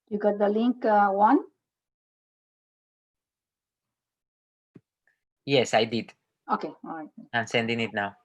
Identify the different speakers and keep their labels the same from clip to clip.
Speaker 1: You got the link, Juan?
Speaker 2: Yes, I did.
Speaker 1: Okay, all right.
Speaker 2: I'm sending it now.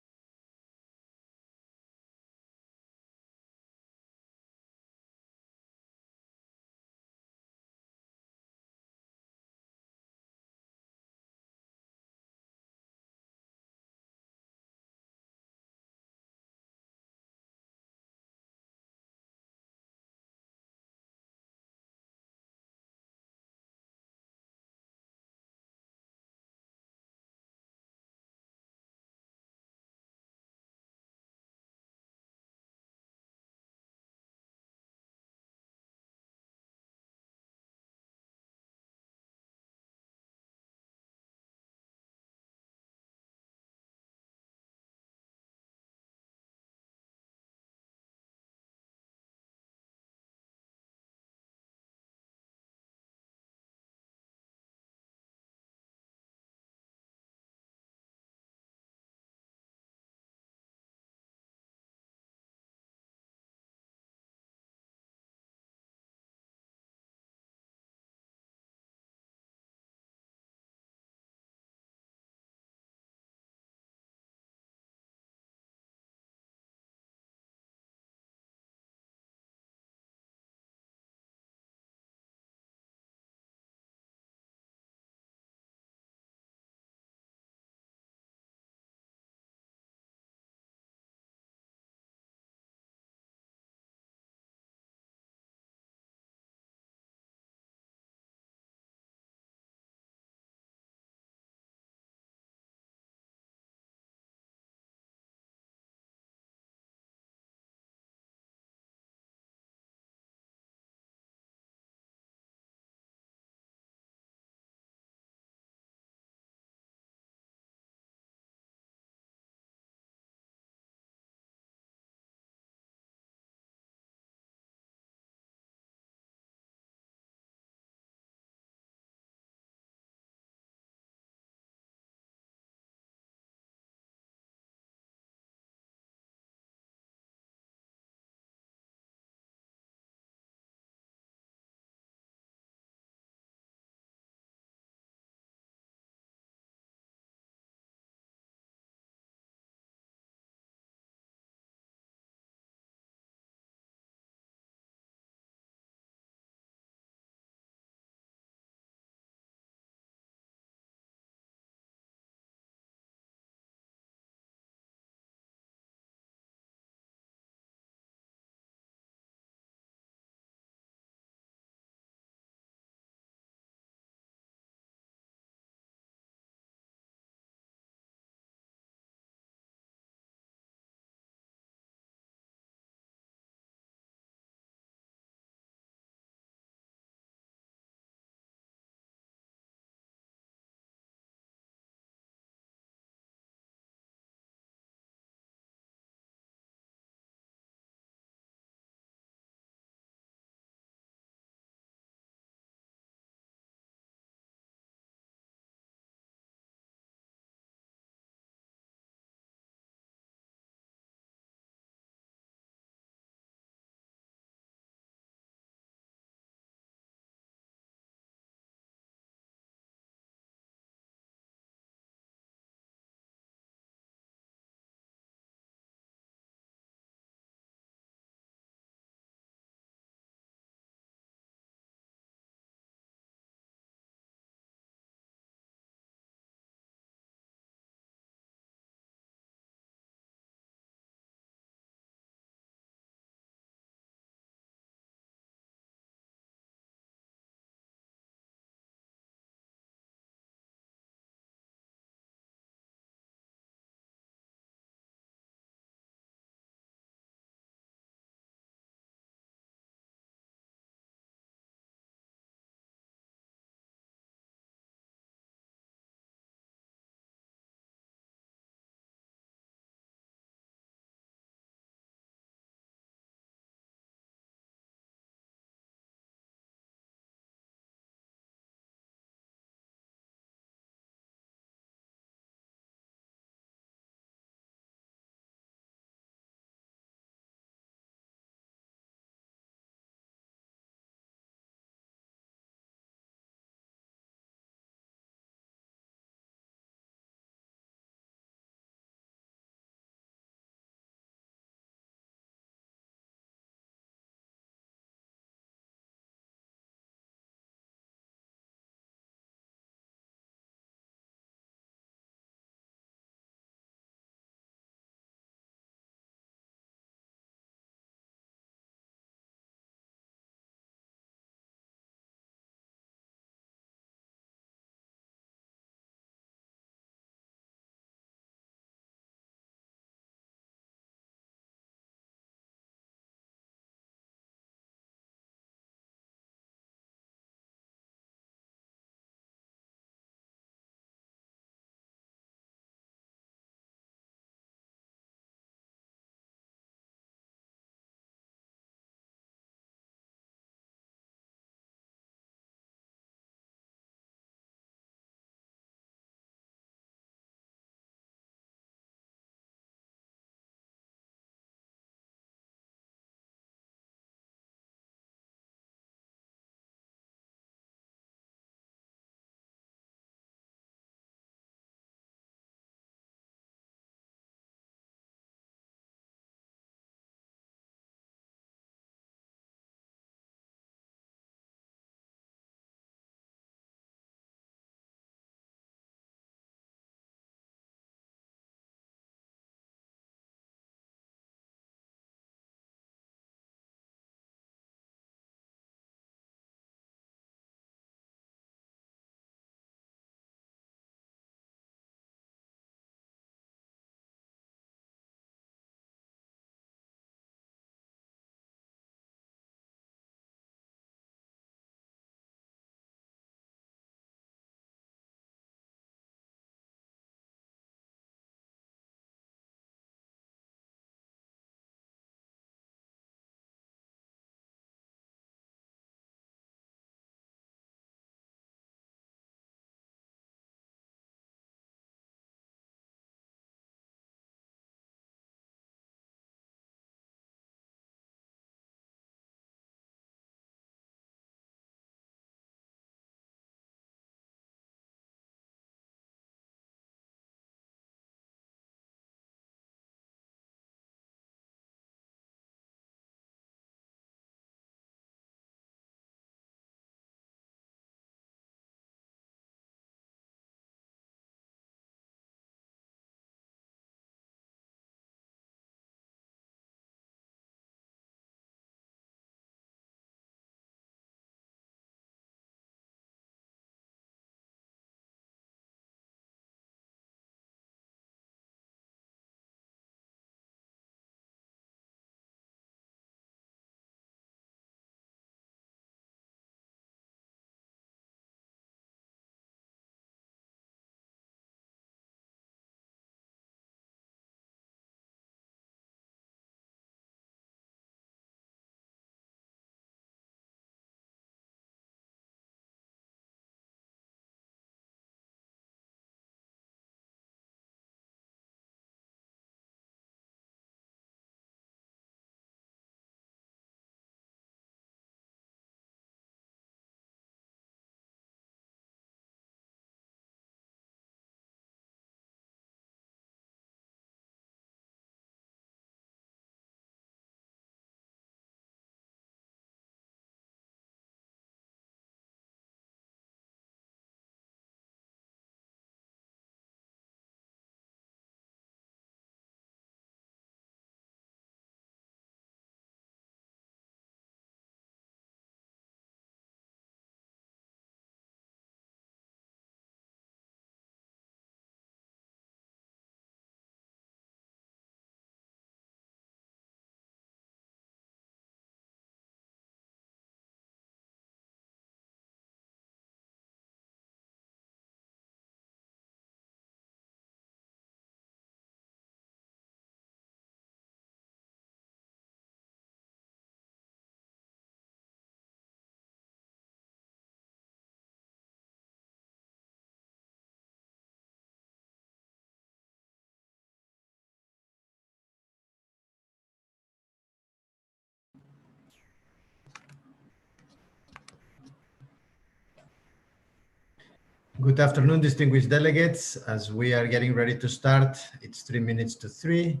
Speaker 2: Good afternoon, distinguished delegates. As we are getting ready to start, it's 3 minutes to 3.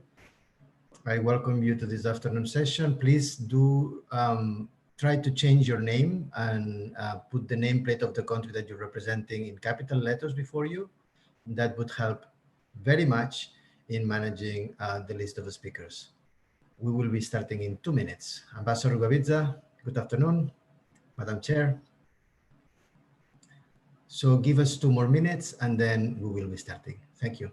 Speaker 2: I welcome you to this afternoon session. Please do try to change your name and put the nameplate of the country that you're representing in capital letters before you. That would help very much in managing the list of speakers. We will be starting in 2 minutes. Ambassador Gavitza, good afternoon. Madam Chair. So give us 2 more minutes and then we will be starting. Thank you.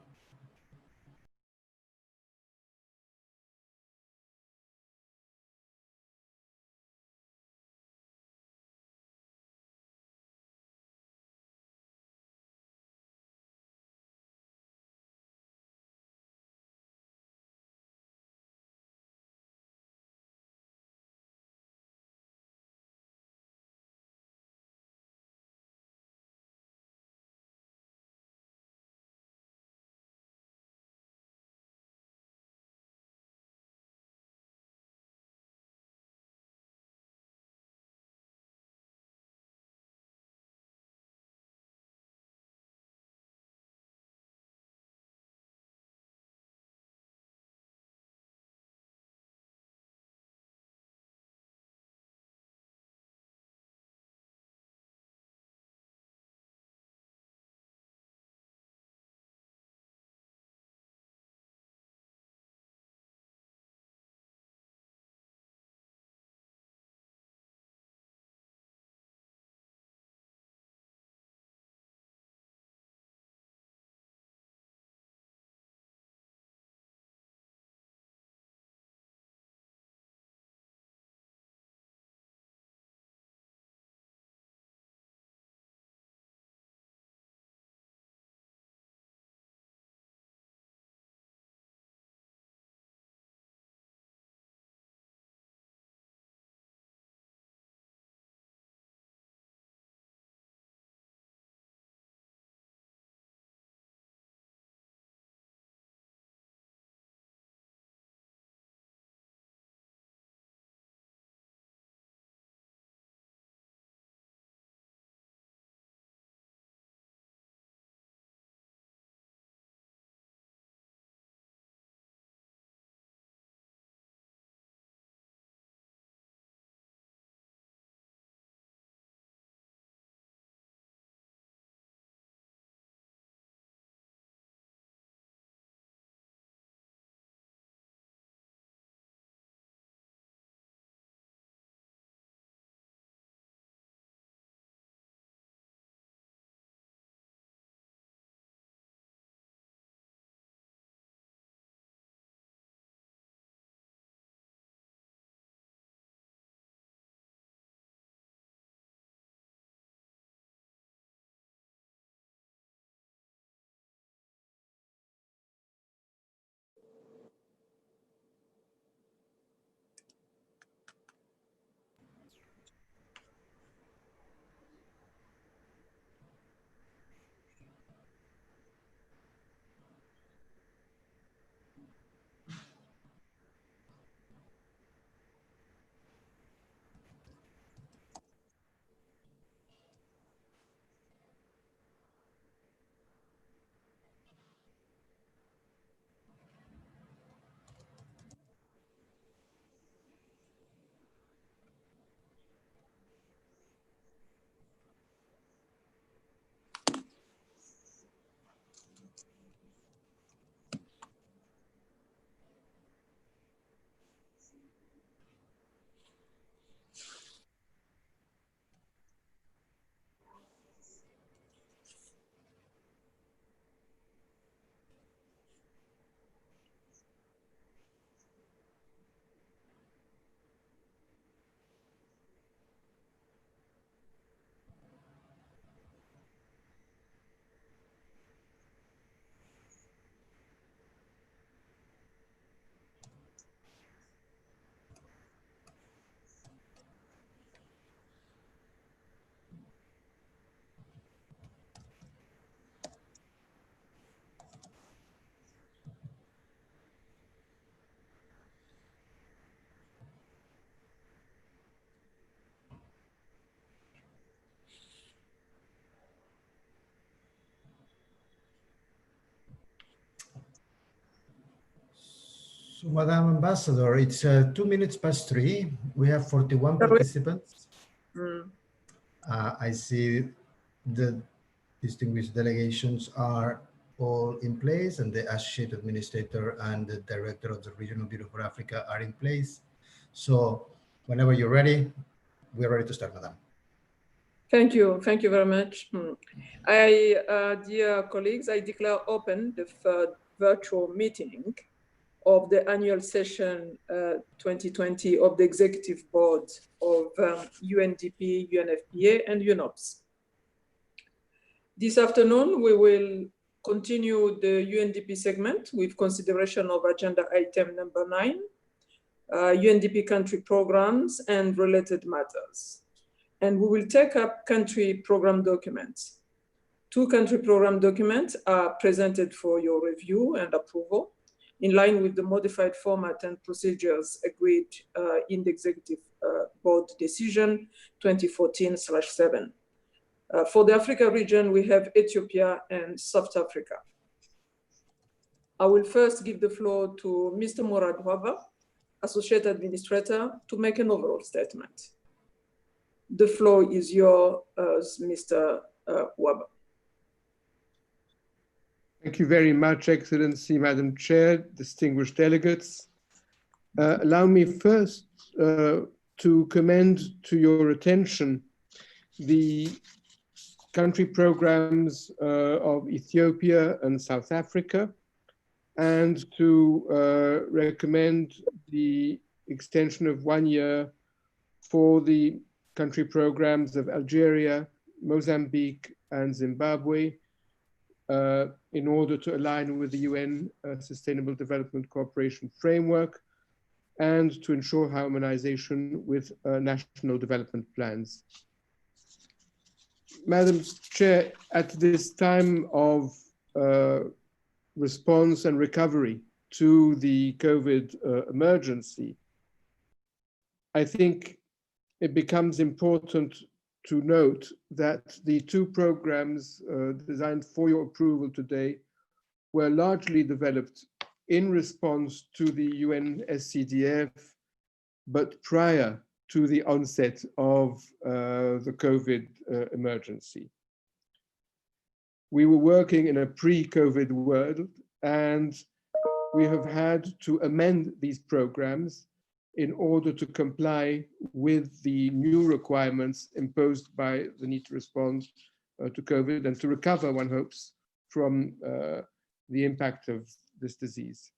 Speaker 2: So, Madam Ambassador, it's 2 minutes past 3. We have 41 participants. I see the distinguished delegations are all in place, and the Associate Administrator and the Director of the Regional Bureau for Africa are in place. So whenever you're ready, we're ready to start, Madam.
Speaker 3: Thank you very much. Dear colleagues, I declare open the third virtual meeting of the annual session 2020 of the Executive Board of UNDP, UNFPA, and UNOPS. This afternoon, we will continue the UNDP segment with consideration of agenda item number 9, UNDP country programs and related matters. And we will take up country program documents. 2 country program documents are presented for your review and approval in line with the modified format and procedures agreed in the Executive Board Decision 2014/7. For the Africa region, we have Ethiopia and South Africa. I will first give the floor to Mr. Morad Waba, Associate Administrator, to make an overall statement. The floor is yours, Mr. Waba.
Speaker 4: Thank you very much, Excellency, Madam Chair, distinguished delegates. Allow me first to commend to your attention the country programs of Ethiopia and South Africa, and to recommend the extension of 1 year for the country programs of Algeria, Mozambique, and Zimbabwe, in order to align with the UN Sustainable Development Cooperation Framework and to ensure harmonization with national development plans. Madam Chair, at this time of response and recovery to the COVID emergency, I think it becomes important to note that the 2 programs designed for your approval today were largely developed in response to the UNSCDF, but prior to the onset of the COVID emergency. We were working in a pre-COVID world, and we have had to amend these programs in order to comply with the new requirements imposed by the need to respond to COVID and to recover, one hopes, from the impact of this disease.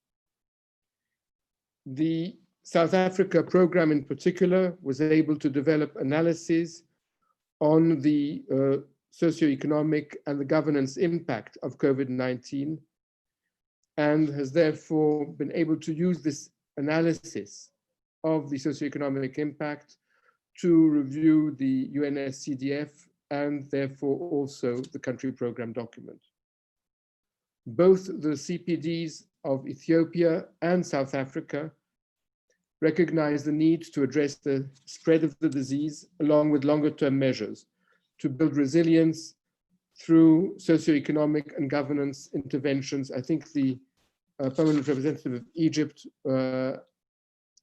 Speaker 4: The South Africa program in particular was able to develop analyses on the socioeconomic and the governance impact of COVID-19, and has therefore been able to use this analysis of the socioeconomic impact to review the UNSCDF and therefore also the country program document. Both the CPDs of Ethiopia and South Africa recognize the need to address the spread of the disease along with longer-term measures to build resilience through socioeconomic and governance interventions. I think the permanent representative of Egypt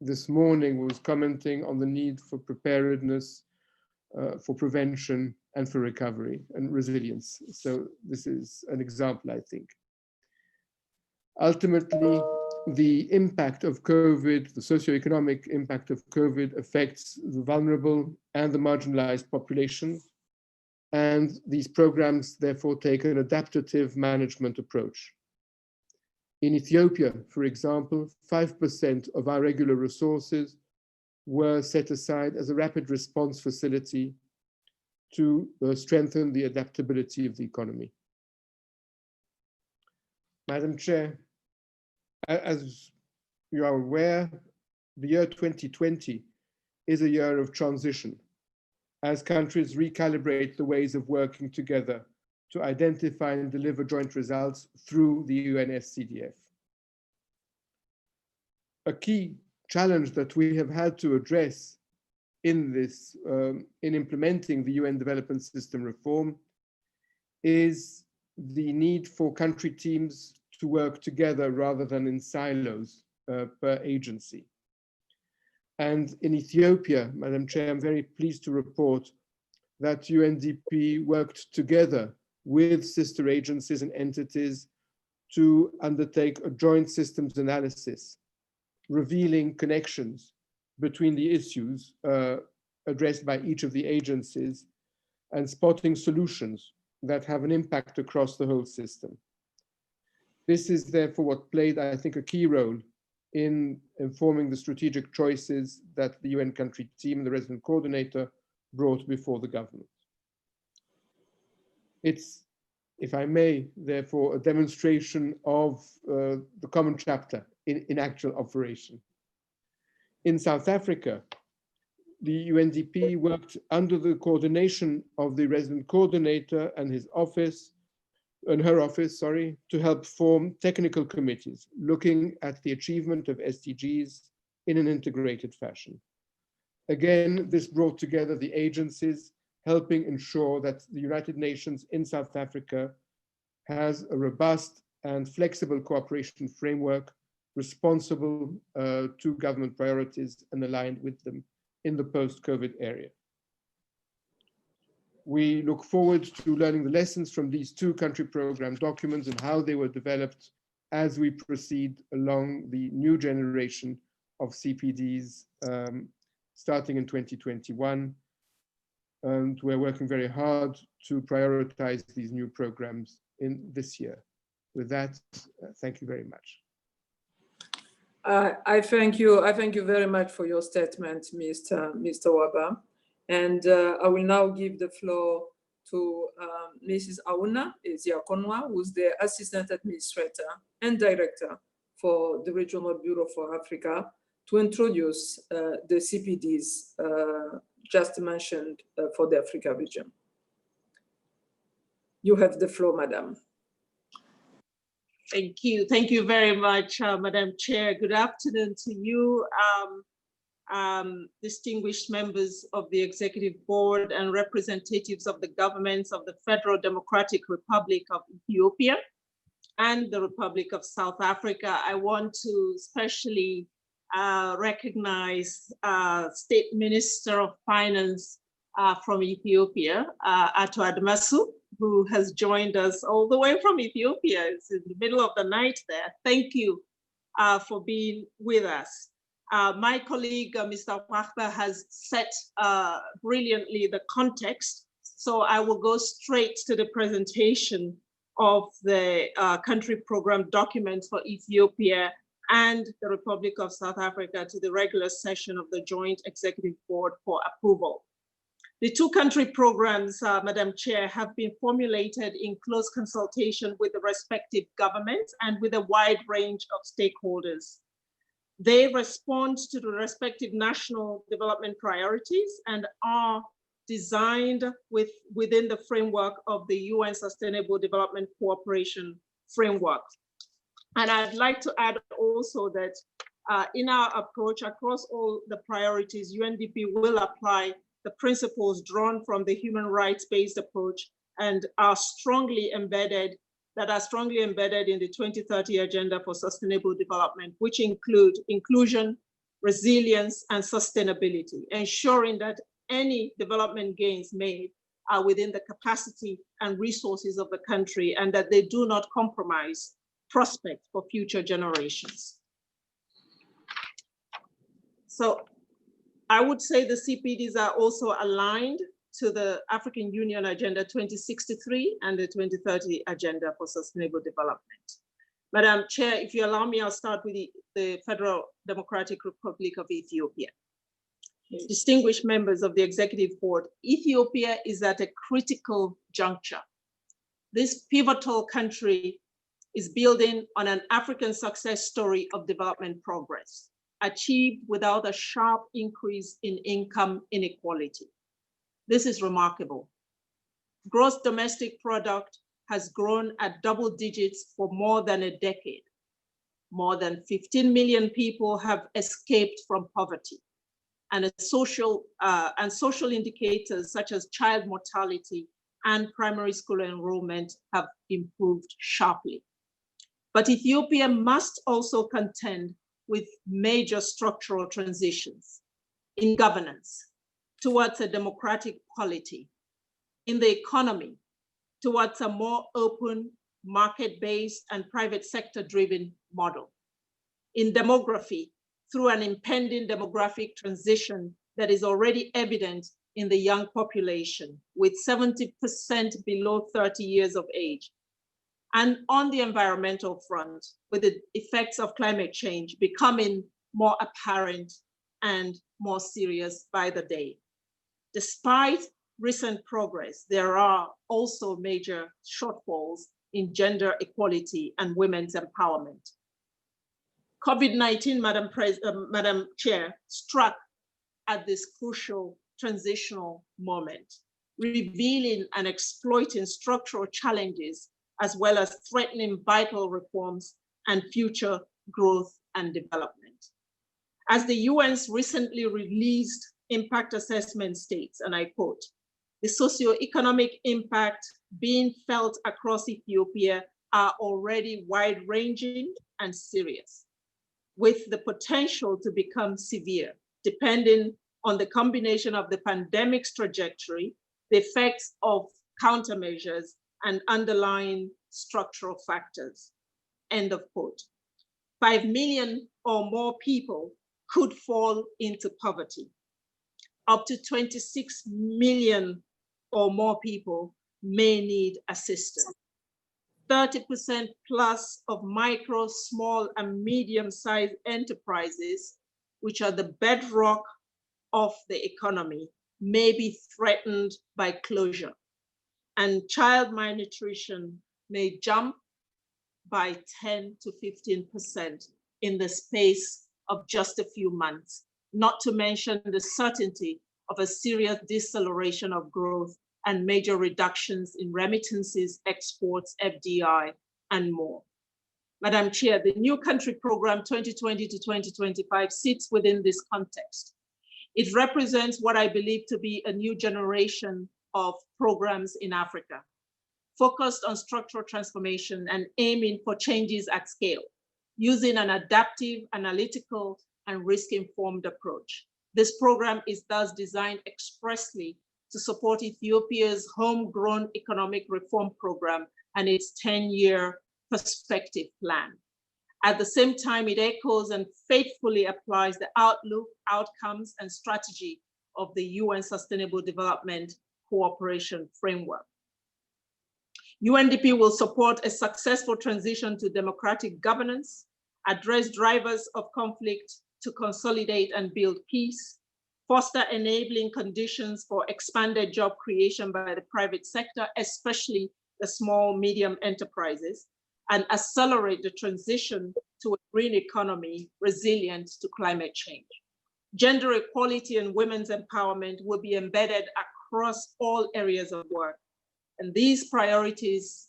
Speaker 4: this morning was commenting on the need for preparedness, for prevention, and for recovery and resilience. So this is an example, I think. Ultimately, the impact of COVID, the socioeconomic impact of COVID affects the vulnerable and the marginalized populations. And these programs therefore take an adaptive management approach. In Ethiopia, for example, 5% of our regular resources were set aside as a rapid response facility to strengthen the adaptability of the economy. Madam Chair, as you are aware, the year 2020 is a year of transition as countries recalibrate the ways of working together to identify and deliver joint results through the UNSCDF. A key challenge that we have had to address in this, in implementing the UN Development System reform, is the need for country teams to work together rather than in silos per agency. And in Ethiopia, Madam Chair, I'm very pleased to report that UNDP worked together with sister agencies and entities to undertake a joint systems analysis, revealing connections between the issues addressed by each of the agencies and spotting solutions that have an impact across the whole system. This is therefore what played, I think, a key role in informing the strategic choices that the UN country team, the resident coordinator, brought before the government. It's, if I may, therefore, a demonstration of the common chapter in actual operation. In South Africa, the UNDP worked under the coordination of the resident coordinator and his office, and her office, sorry, to help form technical committees looking at the achievement of SDGs in an integrated fashion. Again, this brought together the agencies, helping ensure that the United Nations in South Africa has a robust and flexible cooperation framework responsible to government priorities and aligned with them in the post-COVID area. We look forward to learning the lessons from these two country program documents and how they were developed as we proceed along the new generation of CPDs starting in 2021. And we're working very hard to prioritize these new programs in this year. With that, thank you very much.
Speaker 3: I thank you very much for your statement, Mr. Waba. And I will now give the floor to Mrs. Auna Eziakonwa, who's the Assistant Administrator and Director for the Regional Bureau for Africa, to introduce the CPDs just mentioned for the Africa region. You have the floor, Madam.
Speaker 5: Thank you. Thank you very much, Madam Chair. Good afternoon to you, distinguished members of the Executive Board and representatives of the governments of the Federal Democratic Republic of Ethiopia and the Republic of South Africa. I want to especially recognize State Minister of Finance from Ethiopia, Ato Admasu, who has joined us all the way from Ethiopia. It's in the middle of the night there. Thank you for being with us. My colleague, Mr. Wachba, has set brilliantly the context, so I will go straight to the presentation of the country program documents for Ethiopia and the Republic of South Africa to the regular session of the Joint Executive Board for approval. The two country programs, Madam Chair, have been formulated in close consultation with the respective governments and with a wide range of stakeholders. They respond to the respective national development priorities and are designed within the framework of the UN Sustainable Development Cooperation Framework. And I'd like to add also that in our approach across all the priorities, UNDP will apply the principles drawn from the human rights-based approach and are strongly embedded in the 2030 Agenda for Sustainable Development, which include inclusion, resilience, and sustainability, ensuring that any development gains made are within the capacity and resources of the country and that they do not compromise prospects for future generations. So I would say the CPDs are also aligned to the African Union Agenda 2063 and the 2030 Agenda for Sustainable Development. Madam Chair, if you allow me, I'll start with the Federal Democratic Republic of Ethiopia. Distinguished members of the Executive Board, Ethiopia is at a critical juncture. This pivotal country is building on an African success story of development progress, achieved without a sharp increase in income inequality. This is remarkable. Gross domestic product has grown at double digits for more than a decade. More than 15 million people have escaped from poverty, and social indicators such as child mortality and primary school enrollment have improved sharply. But Ethiopia must also contend with major structural transitions in governance towards a democratic polity, in the economy towards a more open, market-based and private sector-driven model, in demography through an impending demographic transition that is already evident in the young population, with 70% below 30 years of age, and on the environmental front, with the effects of climate change becoming more apparent and more serious by the day. Despite recent progress, there are also major shortfalls in gender equality and women's empowerment. COVID-19, Madam Chair, struck at this crucial transitional moment, revealing and exploiting structural challenges as well as threatening vital reforms and future growth and development. As the UN's recently released impact assessment states, and I quote, "The socioeconomic impact being felt across Ethiopia are already wide-ranging and serious, with the potential to become severe, depending on the combination of the pandemic's trajectory, the effects of countermeasures, and underlying structural factors." End of quote. 5 million or more people could fall into poverty. Up to 26 million or more people may need assistance. 30% plus of micro, small, and medium-sized enterprises, which are the bedrock of the economy, may be threatened by closure. And child malnutrition may jump by 10 to 15% in the space of just a few months, not to mention the certainty of a serious deceleration of growth and major reductions in remittances, exports, FDI, and more. Madam Chair, the New Country Program 2020 to 2025 sits within this context. It represents what I believe to be a new generation of programs in Africa, focused on structural transformation and aiming for changes at scale, using an adaptive, analytical, and risk-informed approach. This program is thus designed expressly to support Ethiopia's homegrown economic reform program and its 10-year perspective plan. At the same time, it echoes and faithfully applies the outlook, outcomes, and strategy of the UN Sustainable Development Cooperation Framework. UNDP will support a successful transition to democratic governance, address drivers of conflict to consolidate and build peace, foster enabling conditions for expanded job creation by the private sector, especially the small, medium enterprises, and accelerate the transition to a green economy resilient to climate change. Gender equality and women's empowerment will be embedded across all areas of work. And these priorities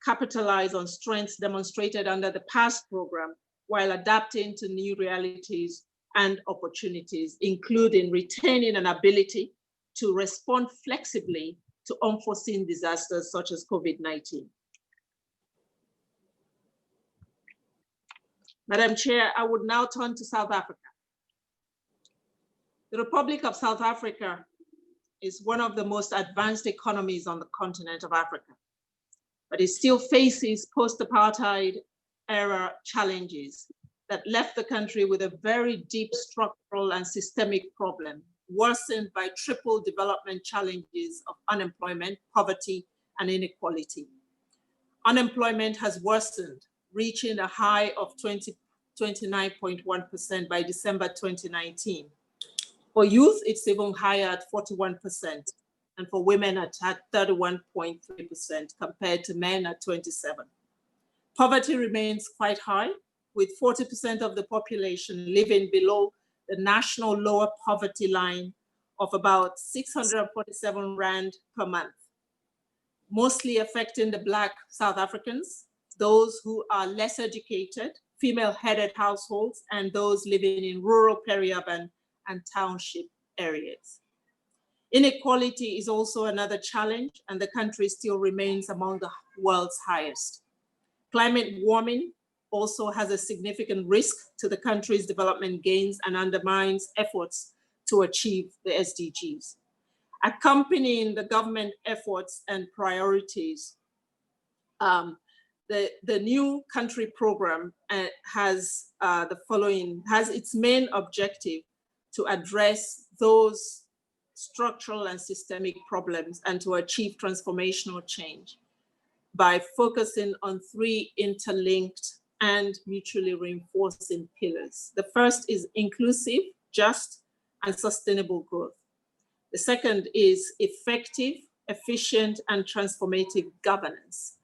Speaker 5: capitalize on strengths demonstrated under the past program while adapting to new realities and opportunities, including retaining an ability to respond flexibly to unforeseen disasters such as COVID-19. Madam Chair, I would now turn to South Africa. The Republic of South Africa is one of the most advanced economies on the continent of Africa, but it still faces post-apartheid era challenges that left the country with a very deep structural and systemic problem, worsened by triple development challenges of unemployment, poverty, and inequality. Unemployment has worsened, reaching a high of 29.1% by December 2019. For youth, it's even higher at 41%, and for women at 31.3% compared to men at 27%. Poverty remains quite high, with 40% of the population living below the national lower poverty line of about 647 Rand per month, mostly affecting the Black South Africans, those who are less educated, female-headed households, and those living in rural, peri-urban, and township areas. Inequality is also another challenge, and the country still remains among the world's highest. Climate warming also has a significant risk to the country's development gains and undermines efforts to achieve the SDGs. Accompanying the government efforts and priorities, the new country program has its main objective to address those structural and systemic problems and to achieve transformational change by focusing on 3 interlinked and mutually reinforcing pillars. The first is inclusive, just, and sustainable growth. The second is effective, efficient, and transformative governance.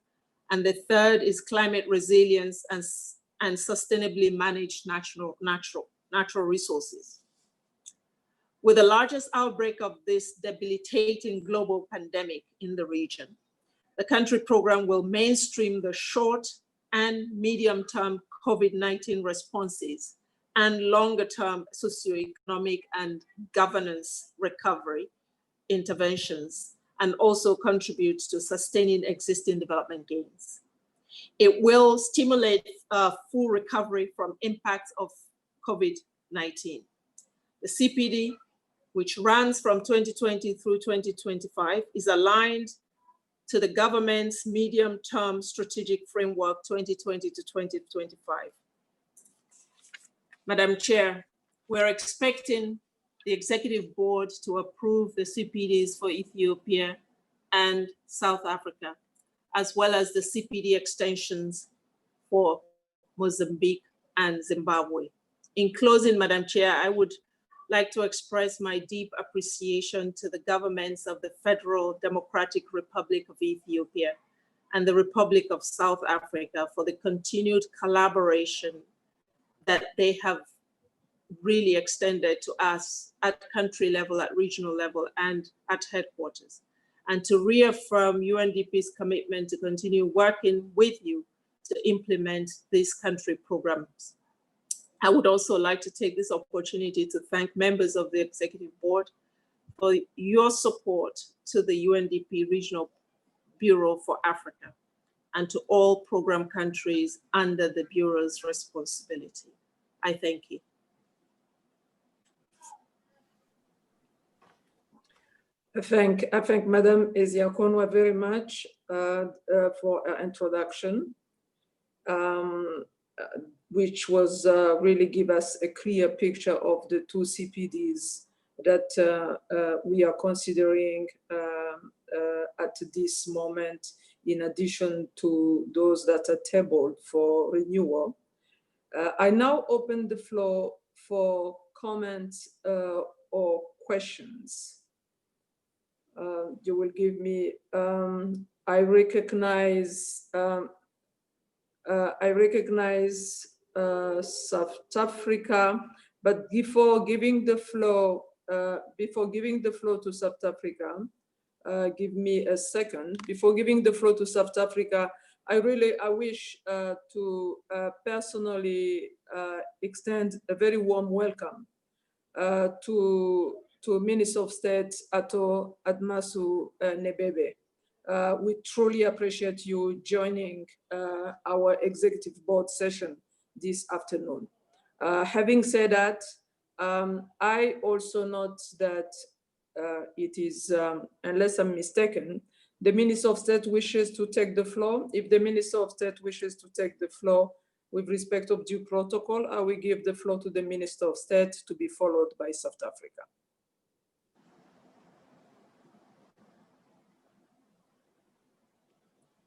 Speaker 5: And the third is climate resilience and sustainably managed natural resources. With the largest outbreak of this debilitating global pandemic in the region, the country program will mainstream the short and medium-term COVID-19 responses and longer-term socioeconomic and governance recovery interventions, and also contribute to sustaining existing development gains. It will stimulate full recovery from impacts of COVID-19. The CPD, which runs from 2020 through 2025, is aligned to the government's medium-term strategic framework 2020 to 2025. Madam Chair, we're expecting the Executive Board to approve the CPDs for Ethiopia and South Africa, as well as the CPD extensions for Mozambique and Zimbabwe. In closing, Madam Chair, I would like to express my deep appreciation to the governments of the Federal Democratic Republic of Ethiopia and the Republic of South Africa for the continued collaboration that they have really extended to us at country level, at regional level, and at headquarters, and to reaffirm UNDP's commitment to continue working with you to implement these country programs. I would also like to take this opportunity to thank members of the Executive Board for your support to the UNDP Regional Bureau for Africa and to all program countries under the Bureau's responsibility. I thank you.
Speaker 3: I thank Madam Eziakonwa very much for her introduction, which was really give us a clear picture of the 2 CPDs that we are considering at this moment, in addition to those that are tabled for renewal. I now open the floor for comments or questions. You will give me, I recognize South Africa, but before giving the floor to South Africa, give me a second. Before giving the floor to South Africa, I wish to personally extend a very warm welcome to Minister of State Ato Admasu Nebebe. We truly appreciate you joining our Executive Board session this afternoon. Having said that, I also note that it is, unless I'm mistaken, the Minister of State wishes to take the floor. If the Minister of State wishes to take the floor with respect of due protocol, I will give the floor to the Minister of State, to be followed by South Africa.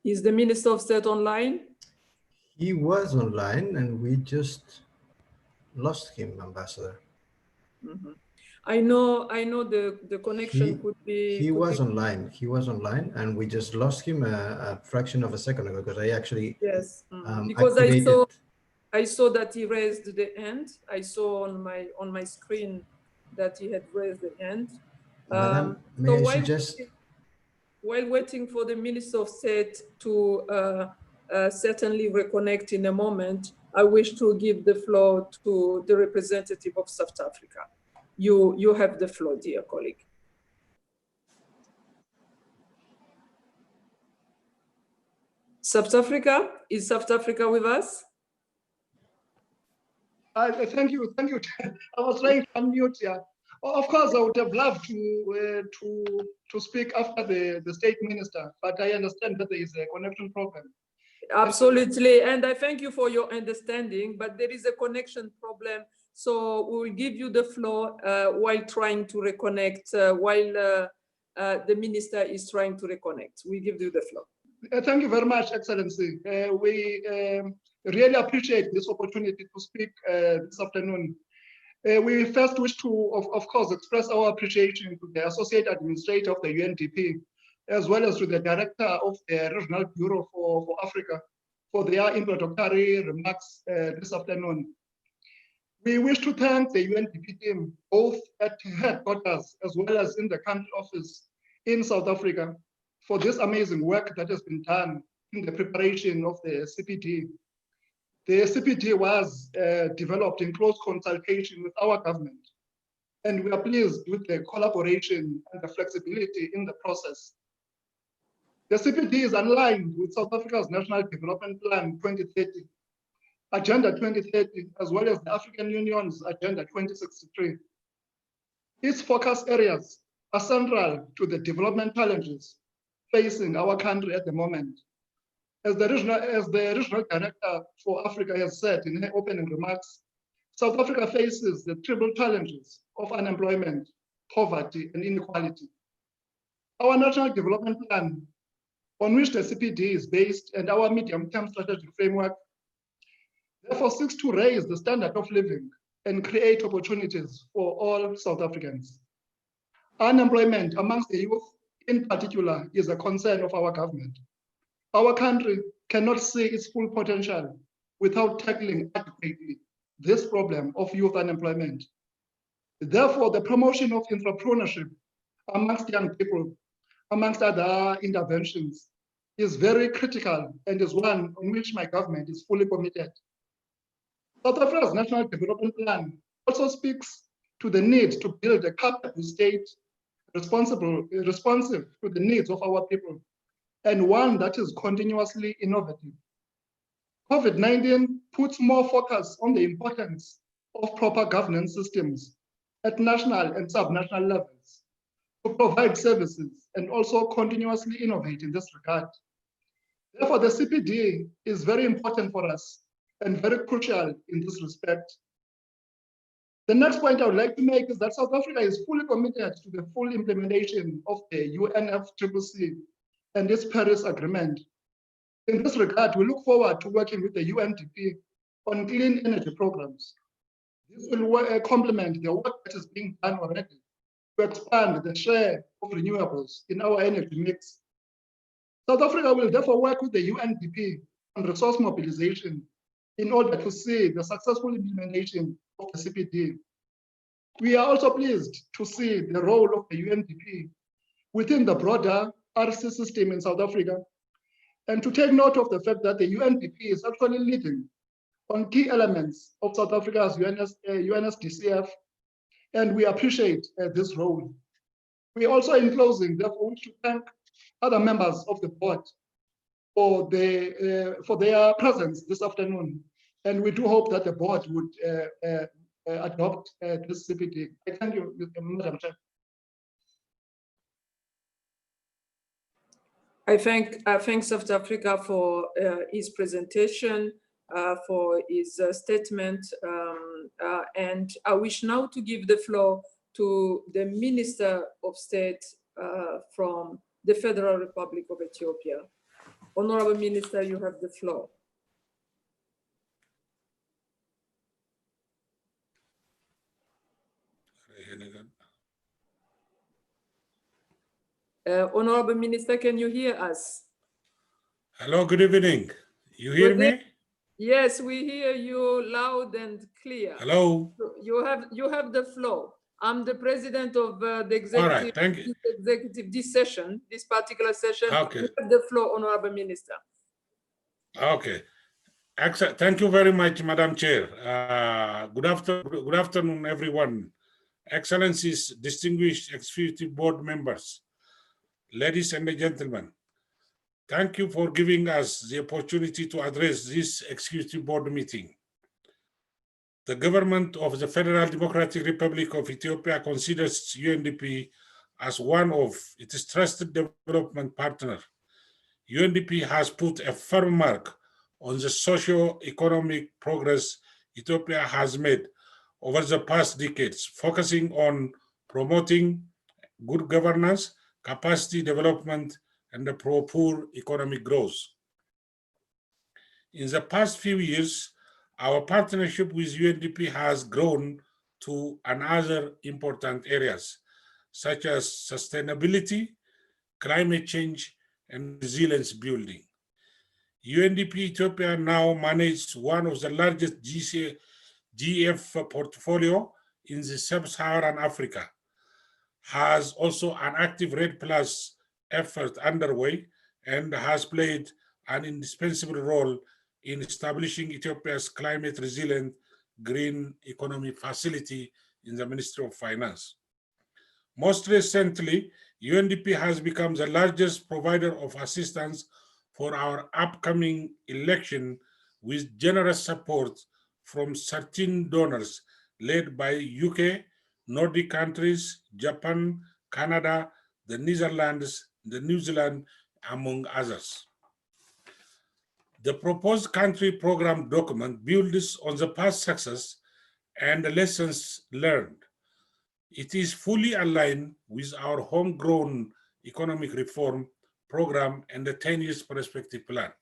Speaker 3: Is the Minister of State online?
Speaker 2: He was online and we just lost him, Ambassador.
Speaker 3: Mm-hmm. I know the connection could be.
Speaker 2: He was online and we just lost him a fraction of a second ago, because I actually
Speaker 3: because I saw that he raised the hand. I saw on my screen that he had raised the hand.
Speaker 2: Madam, may I suggest?
Speaker 3: While waiting for the Minister of State to certainly reconnect in a moment, I wish to give the floor to the representative of South Africa. You have the floor, dear colleague. South Africa, is South Africa with us?
Speaker 6: Thank you. I was trying to unmute. Yeah, of course, I would have loved to speak after the state minister, but I understand that there is a connection problem.
Speaker 3: Absolutely, and I thank you for your understanding, but there is a connection problem, so we will give you the floor while trying to reconnect, while the minister is trying to reconnect. We give you the floor.
Speaker 6: Thank you very much, Excellency. We really appreciate this opportunity to speak this afternoon. We first wish to, of course, express our appreciation to the Associate Administrator of the UNDP, as well as to the Director of the Regional Bureau for Africa for their introductory remarks this afternoon. We wish to thank the UNDP team, both at headquarters as well as in the country office in South Africa, for this amazing work that has been done in the preparation of the CPD. The CPD was developed in close consultation with our government, and we are pleased with the collaboration and the flexibility in the process. The CPD is aligned with South Africa's National Development Plan 2030, Agenda 2030, as well as the African Union's Agenda 2063. Its focus areas are central to the development challenges facing our country at the moment. As the regional director for Africa has said in her opening remarks, South Africa faces the triple challenges of unemployment, poverty, and inequality. Our National Development Plan, on which the CPD is based, and our medium-term strategic framework, therefore seeks to raise the standard of living and create opportunities for all South Africans. Unemployment amongst the youth, in particular, is a concern of our government. Our country cannot see its full potential without tackling adequately this problem of youth unemployment. Therefore, the promotion of entrepreneurship amongst young people, amongst other interventions, is very critical and is one on which my government is fully committed. South Africa's National Development Plan also speaks to the need to build a capable state responsive to the needs of our people, and one that is continuously innovative. COVID-19 puts more focus on the importance of proper governance systems at national and subnational levels to provide services and also continuously innovate in this regard. Therefore, the CPD is very important for us and very crucial in this respect. The next point I would like to make is that South Africa is fully committed to the full implementation of the UNFPA and its Paris Agreement. In this regard, we look forward to working with the UNDP on clean energy programs. This will complement the work that is being done already to expand the share of renewables in our energy mix. South Africa will therefore work with the UNDP on resource mobilization in order to see the successful implementation of the CPD. We are also pleased to see the role of the UNDP within the broader RC system in South Africa, and to take note of the fact that the UNDP is actually leading on key elements of South Africa's UNSDCF, and we appreciate this role. We also, in closing, therefore, wish to thank other members of the board for their presence this afternoon, and we do hope that the board would adopt this CPD. I thank you, Madam Chair.
Speaker 3: I thank South Africa for his presentation, for his statement, and I wish now to give the floor to the Minister of State from the Federal Republic of Ethiopia. Honorable Minister, you have the floor. Honorable Minister, can you hear us?
Speaker 7: Hello, good evening. You hear me?
Speaker 3: Yes, we hear you loud and clear.
Speaker 7: Hello.
Speaker 3: You have the floor. I'm the president of the executive.
Speaker 7: All right, thank you.
Speaker 3: This particular session.
Speaker 7: Okay.
Speaker 3: You have the floor, Honorable Minister.
Speaker 7: Okay. Excellent. Thank you very much, Madam Chair. Good afternoon, everyone. Excellencies, distinguished executive board members, ladies and gentlemen. Thank you for giving us the opportunity to address this executive board meeting. the government of the Federal Democratic Republic of Ethiopia considers UNDP as one of its trusted development partners. UNDP has put a firm mark on the socio-economic progress Ethiopia has made over the past decades, focusing on promoting good governance, capacity development, and the pro-poor economic growth. In the past few years, our partnership with UNDP has grown to other important areas, such as sustainability, climate change, and resilience building. UNDP Ethiopia now manages one of the largest GF portfolio in the sub-Saharan Africa, has also an active RED Plus effort underway, and has played an indispensable role in establishing Ethiopia's climate resilient green economy facility in the Ministry of Finance. Most recently, UNDP has become the largest provider of assistance for our upcoming election, with generous support from 13 donors led by UK, Nordic countries, Japan, Canada, the Netherlands, the New Zealand, among others. The proposed country program document builds on the past success and the lessons learned. It is fully aligned with our homegrown economic reform program and the 10-year perspective plan.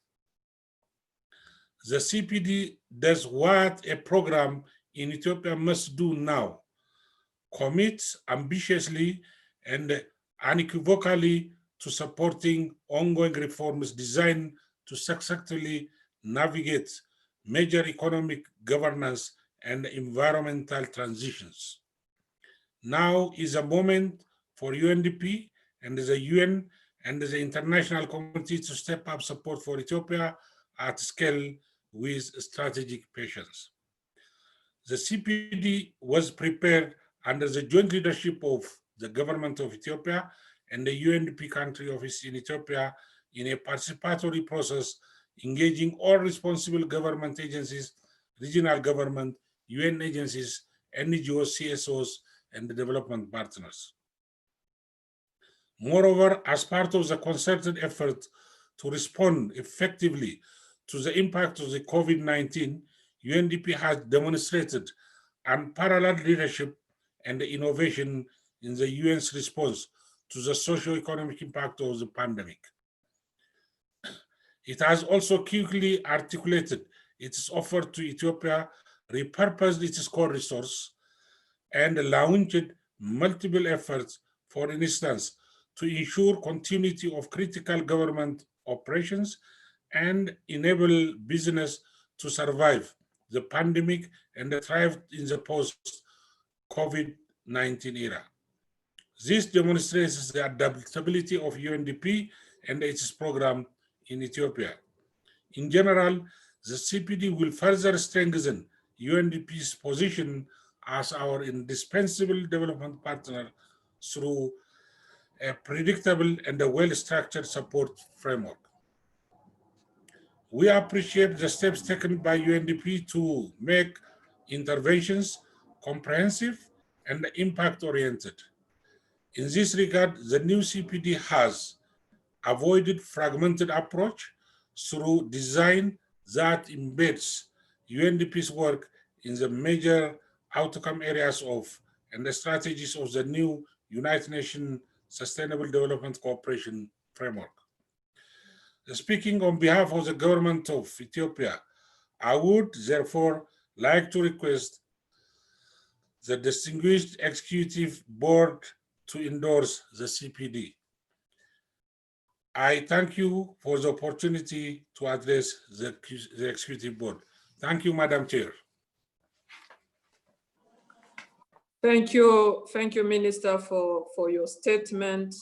Speaker 7: The CPD does what a program in Ethiopia must do now: commit ambitiously and unequivocally to supporting ongoing reforms designed to successfully navigate major economic, governance, and environmental transitions. Now is a moment for UNDP and the UN and the international community to step up support for Ethiopia at scale with strategic patience. The CPD was prepared under the joint leadership of the government of Ethiopia and the UNDP country office in Ethiopia in a participatory process, engaging all responsible government agencies, regional government, UN agencies, NGOs, CSOs, and the development partners. Moreover, as part of the concerted effort to respond effectively to the impact of the COVID-19, UNDP has demonstrated unparalleled leadership and innovation in the UN's response to the socio-economic impact of the pandemic. It has also quickly articulated its offer to Ethiopia, repurposed its core resource, and launched multiple efforts, for instance, to ensure continuity of critical government operations and enable business to survive the pandemic and thrive in the post-COVID-19 era. This demonstrates the adaptability of UNDP and its program in Ethiopia. In general, the CPD will further strengthen UNDP's position as our indispensable development partner through a predictable and a well-structured support framework. We appreciate the steps taken by UNDP to make interventions comprehensive and impact-oriented. In this regard, the new CPD has avoided fragmented approach through design that embeds UNDP's work in the major outcome areas of and the strategies of the new United Nations Sustainable Development Cooperation Framework. Speaking on behalf of the government of Ethiopia, I would therefore like to request the distinguished executive board to endorse the CPD. I thank you for the opportunity to address the executive board. Thank you, Madam Chair.
Speaker 3: Thank you, Minister, for your statement.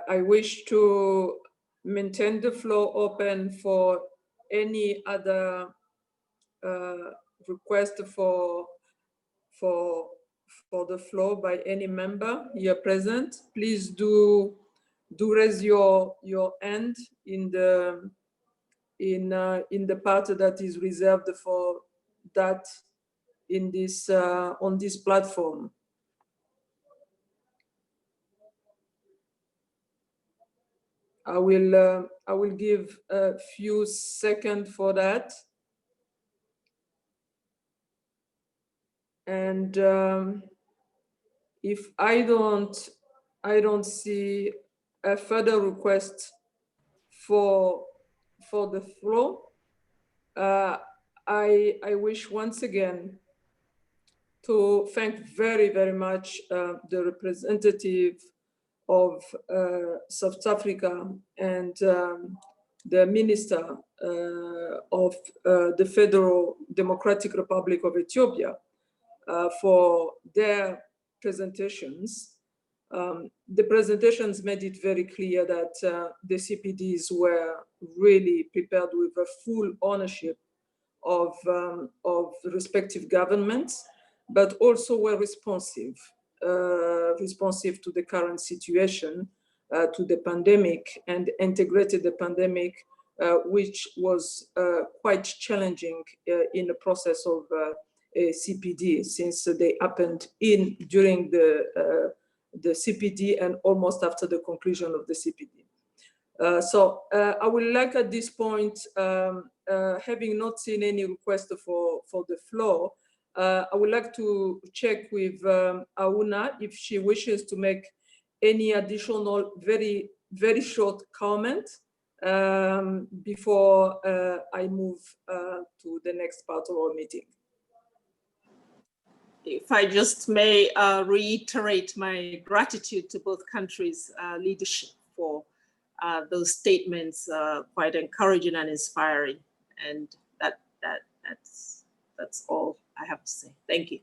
Speaker 3: I wish to maintain the floor open for any other request for the floor by any member here present. Please do raise your hand in the part that is reserved for that in this on this platform. I will give a few seconds for that. And if I don't see a further request for the floor, I wish once again to thank very much the representative of South Africa and the Minister of the Federal Democratic Republic of Ethiopia for their presentations. The presentations made it very clear that the CPDs were really prepared with a full ownership of respective governments, but also were responsive to the current situation, to the pandemic, and integrated the pandemic, which was quite challenging in the process of CPD, since they happened during the CPD and almost after the conclusion of the CPD. So I would like at this point, having not seen any request for the floor, I would like to check with Auna if she wishes to make any additional very short comment before I move to the next part of our meeting.
Speaker 5: If I just may reiterate my gratitude to both countries' leadership for those statements, quite encouraging and inspiring. And that's all I have to say. Thank you.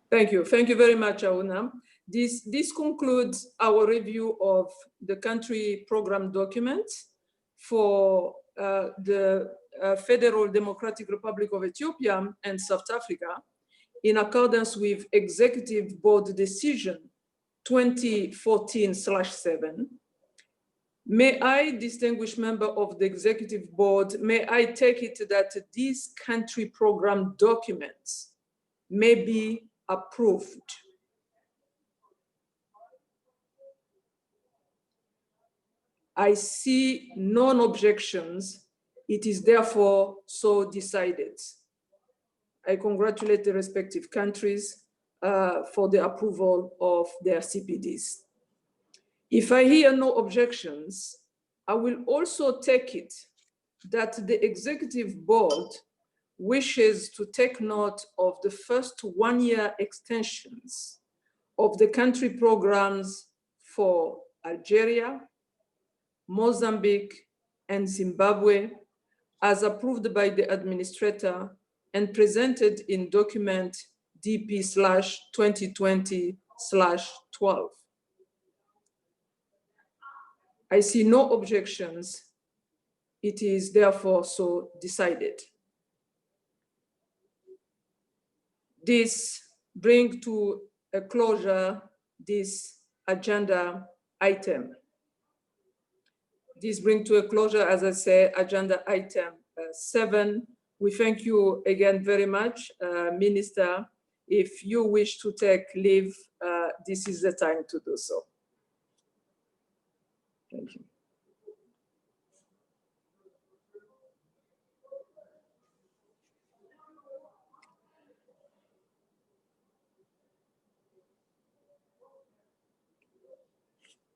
Speaker 3: Thank you. Thank you very much, Auna. This concludes our review of the country program document for the Federal Democratic Republic of Ethiopia and South Africa, in accordance with Executive Board Decision 2014/7. May I, distinguished member of the Executive Board, may I take it that these country program documents may be approved? I see none objections. It is therefore so decided. I congratulate the respective countries for the approval of their CPDs. If I hear no objections, I will also take it that the Executive Board wishes to take note of the first one-year extensions of the country programs for Algeria, Mozambique, and Zimbabwe, as approved by the administrator and presented in document DP/2020/12. I see no objections. It is therefore so decided. This brings to a closure this agenda item. This brings to a closure, as I say, agenda item 7. We thank you again very much, Minister. If you wish to take leave, this is the time to do so. Thank you.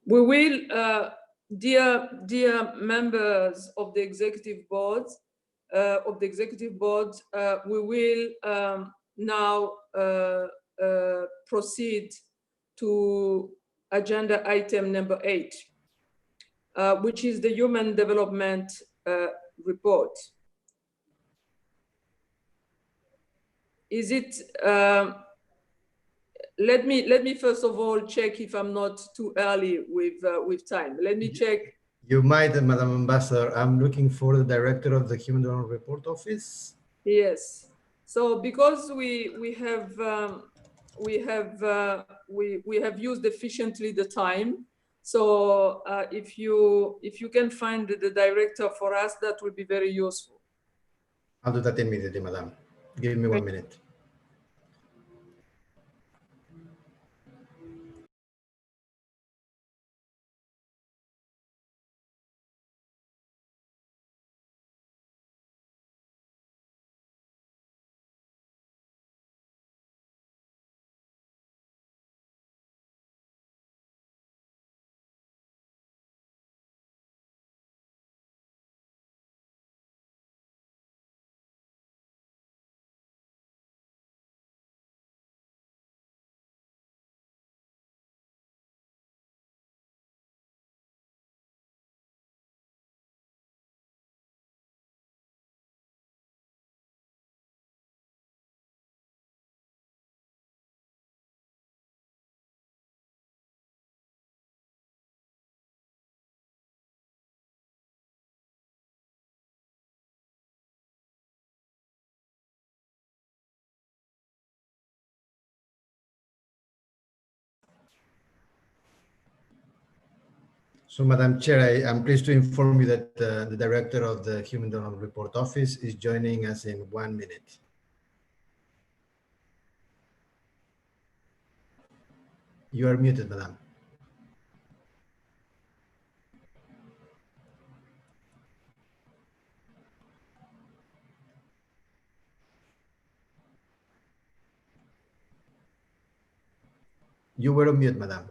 Speaker 3: We will, dear members of the Executive Board, we will now proceed to agenda item number 8, which is the Human Development Report. Is it? Let me first of all check if I'm not too early with time. Let me check.
Speaker 2: You might, Madam Ambassador. I'm looking for the director of the Human Development Report Office.
Speaker 3: Yes. So because we have used efficiently the time. So if you can find the director for us, that would be very useful.
Speaker 2: I'll do that immediately, Madam. Give me 1 minute. So, Madam Chair, I'm pleased to inform you that the Director of the Human Development Report Office is joining us in 1 minute. You are muted, Madam. You were on mute, Madam.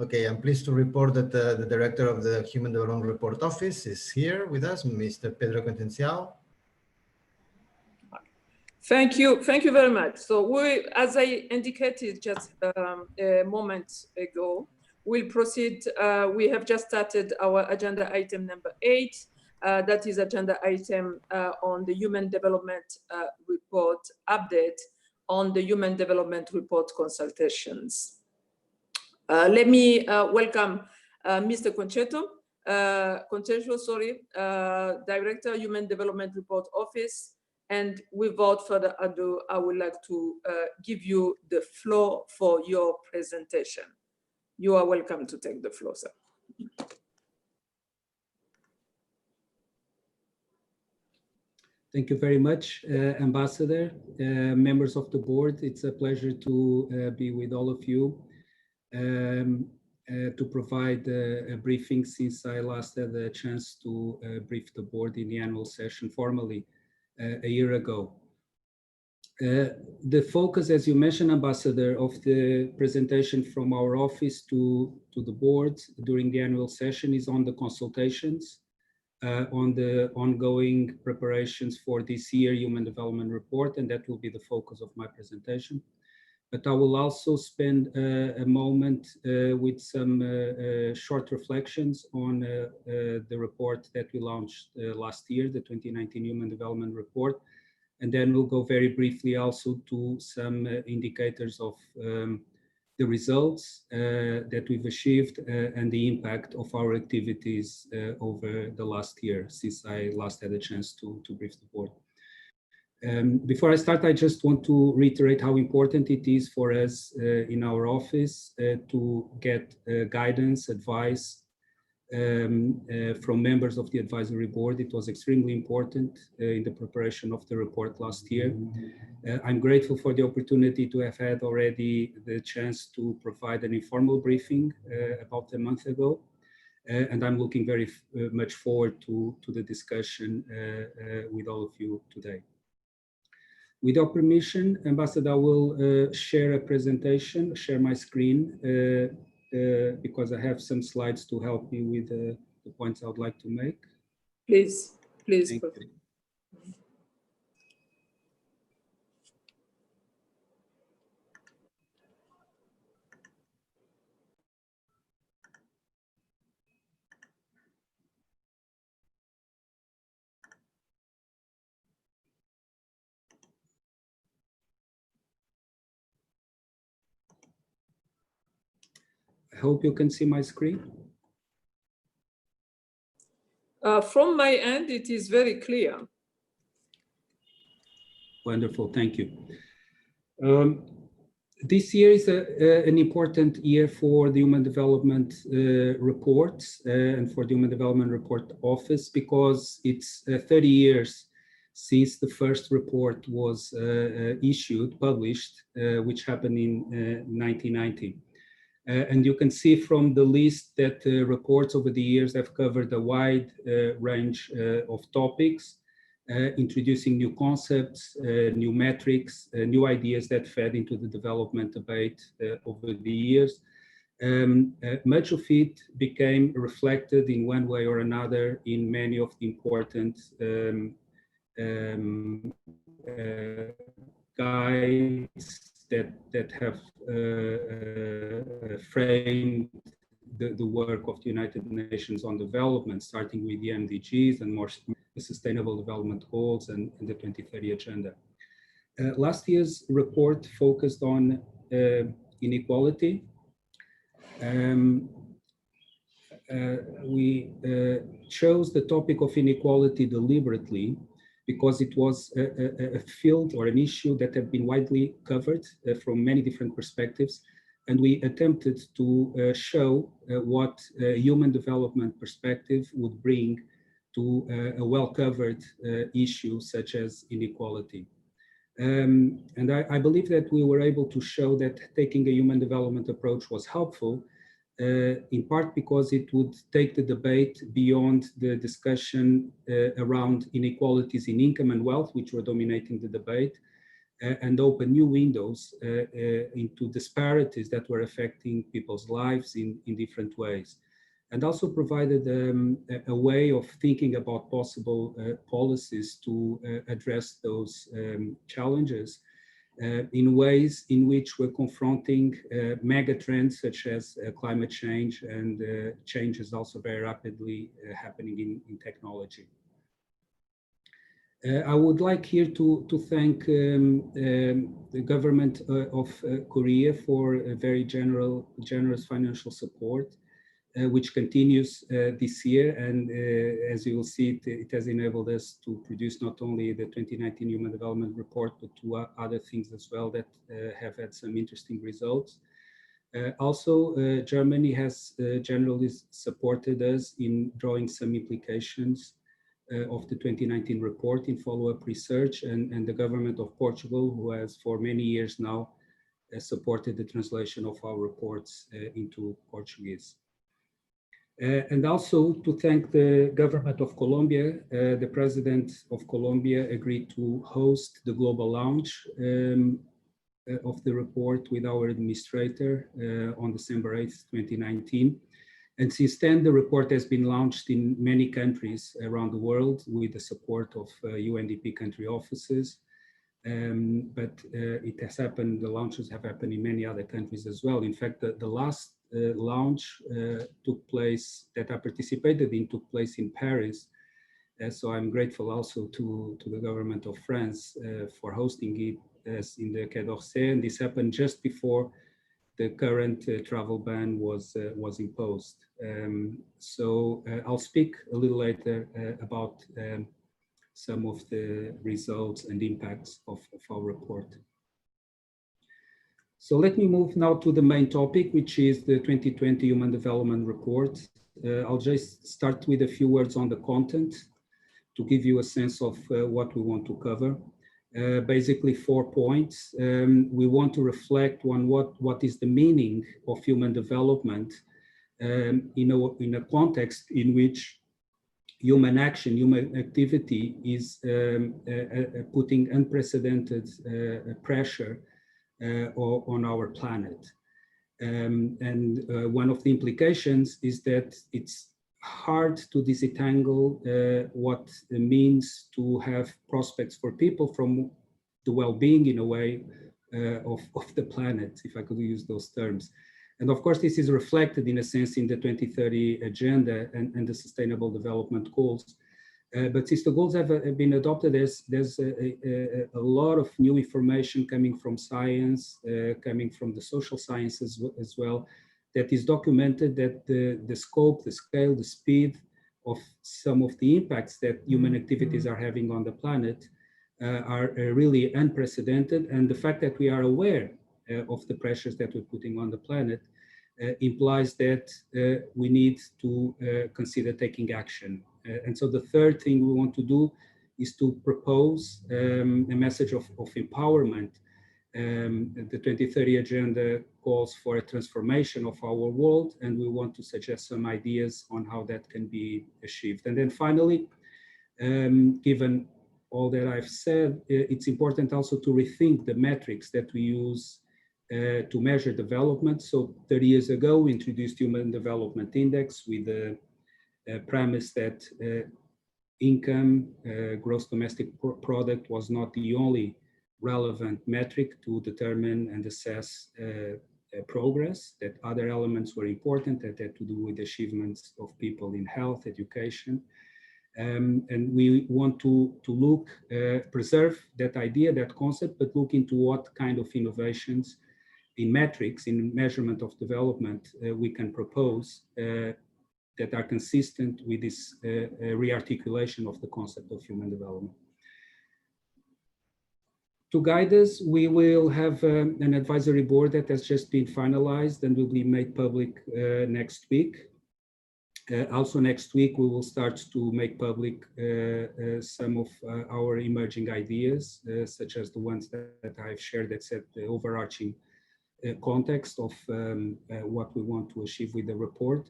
Speaker 2: Okay, I'm pleased to report that the Director of the Human Development Report Office is here with us, Mr. Pedro Contenciao.
Speaker 3: Thank you very much. So as I indicated just a moment ago, we'll proceed. We have just started our agenda item number 8. That is agenda item on the Human Development Report update on the Human Development Report consultations. Let me welcome Mr. Concejo, Director, Human Development Report Office. And without further ado, I would like to give you the floor for your presentation. You are welcome to take the floor, sir.
Speaker 8: Thank you very much, Ambassador, members of the board. It's a pleasure to be with all of you to provide a briefing since I last had a chance to brief the board in the annual session formally a year ago. The focus, as you mentioned, Ambassador, of the presentation from our office to the board during the annual session is on the consultations, on the ongoing preparations for this year Human Development Report, and that will be the focus of my presentation. But I will also spend a moment with some short reflections on the report that we launched last year, the 2019 Human Development Report. And then we'll go very briefly also to some indicators of the results that we've achieved and the impact of our activities over the last year since I last had a chance to brief the board. Before I start, I just want to reiterate how important it is for us in our office to get guidance, advice from members of the advisory board. It was extremely important in the preparation of the report last year. I'm grateful for the opportunity to have had already the chance to provide an informal briefing about a month ago. And I'm looking very much forward to the discussion with all of you today. With your permission, Ambassador, I will share a presentation, share my screen, because I have some slides to help me with the points I would like to make.
Speaker 3: Please.
Speaker 8: Thank you. I hope you can see my screen.
Speaker 3: From my end, it is very clear.
Speaker 8: Wonderful, thank you. This year is an important year for the Human Development Reports and for the Human Development Report Office, because it's 30 years since the first report was published, which happened in 1990. And you can see from the list that reports over the years have covered a wide range of topics, introducing new concepts, new metrics, new ideas that fed into the development debate over the years. Much of it became reflected in one way or another in many of the important guides that have framed the work of the United Nations on development, starting with the MDGs and more the Sustainable Development Goals and the 2030 Agenda. Last year's report focused on inequality. We chose the topic of inequality deliberately because it was a field or an issue that had been widely covered from many different perspectives. And we attempted to show what a human development perspective would bring to a well-covered issue such as inequality. And I believe that we were able to show that taking a human development approach was helpful, in part because it would take the debate beyond the discussion around inequalities in income and wealth, which were dominating the debate, and open new windows into disparities that were affecting people's lives in different ways. And also provided a way of thinking about possible policies to address those challenges in ways in which we're confronting mega trends such as climate change and changes also very rapidly happening in technology. I would like here to thank the government of Korea for a very generous financial support, which continues this year. And as you will see, it has enabled us to produce not only the 2019 Human Development Report, but two other things as well that have had some interesting results. Also, Germany has generally supported us in drawing some implications of the 2019 report in follow-up research, and the government of Portugal, who has for many years now supported the translation of our reports into Portuguese. And also to thank the government of Colombia. The president of Colombia agreed to host the global launch of the report with our administrator on December 8th, 2019. And since then, the report has been launched in many countries around the world with the support of UNDP country offices. But it has happened, the launches have happened in many other countries as well. In fact, the last launch took place, that I participated in, took place in Paris. So I'm grateful also to the government of France for hosting it as in the Quai d'Orsay, and this happened just before the current travel ban was imposed. So I'll speak a little later about some of the results and impacts of our report. So let me move now to the main topic, which is the 2020 Human Development Report. I'll just start with a few words on the content to give you a sense of what we want to cover. Basically 4 points. We want to reflect on what is the meaning of human development in a context in which human action, human activity is putting unprecedented pressure on our planet. And one of the implications is that it's hard to disentangle what it means to have prospects for people from the well-being, in a way, of the planet, if I could use those terms. And of course, this is reflected in a sense in the 2030 agenda and the Sustainable Development Goals. But since the goals have been adopted, there's a lot of new information coming from science, coming from the social sciences as well, that is documented that the scope, the scale, the speed of some of the impacts that human activities are having on the planet are really unprecedented. And the fact that we are aware of the pressures that we're putting on the planet implies that we need to consider taking action. And so the third thing we want to do is to propose a message of empowerment. The 2030 agenda calls for a transformation of our world, and we want to suggest some ideas on how that can be achieved. And then finally, given all that I've said, it's important also to rethink the metrics that we use to measure development. So 30 years ago, we introduced Human Development Index with the premise that income, gross domestic product was not the only relevant metric to determine and assess progress, that other elements were important that had to do with achievements of people in health, education. And we want to look, preserve that idea, that concept, but look into what kind of innovations in metrics, in measurement of development, we can propose that are consistent with this rearticulation of the concept of human development. To guide us, we will have an advisory board that has just been finalized and will be made public next week. Also next week, we will start to make public some of our emerging ideas, such as the ones that I've shared that set the overarching context of what we want to achieve with the report.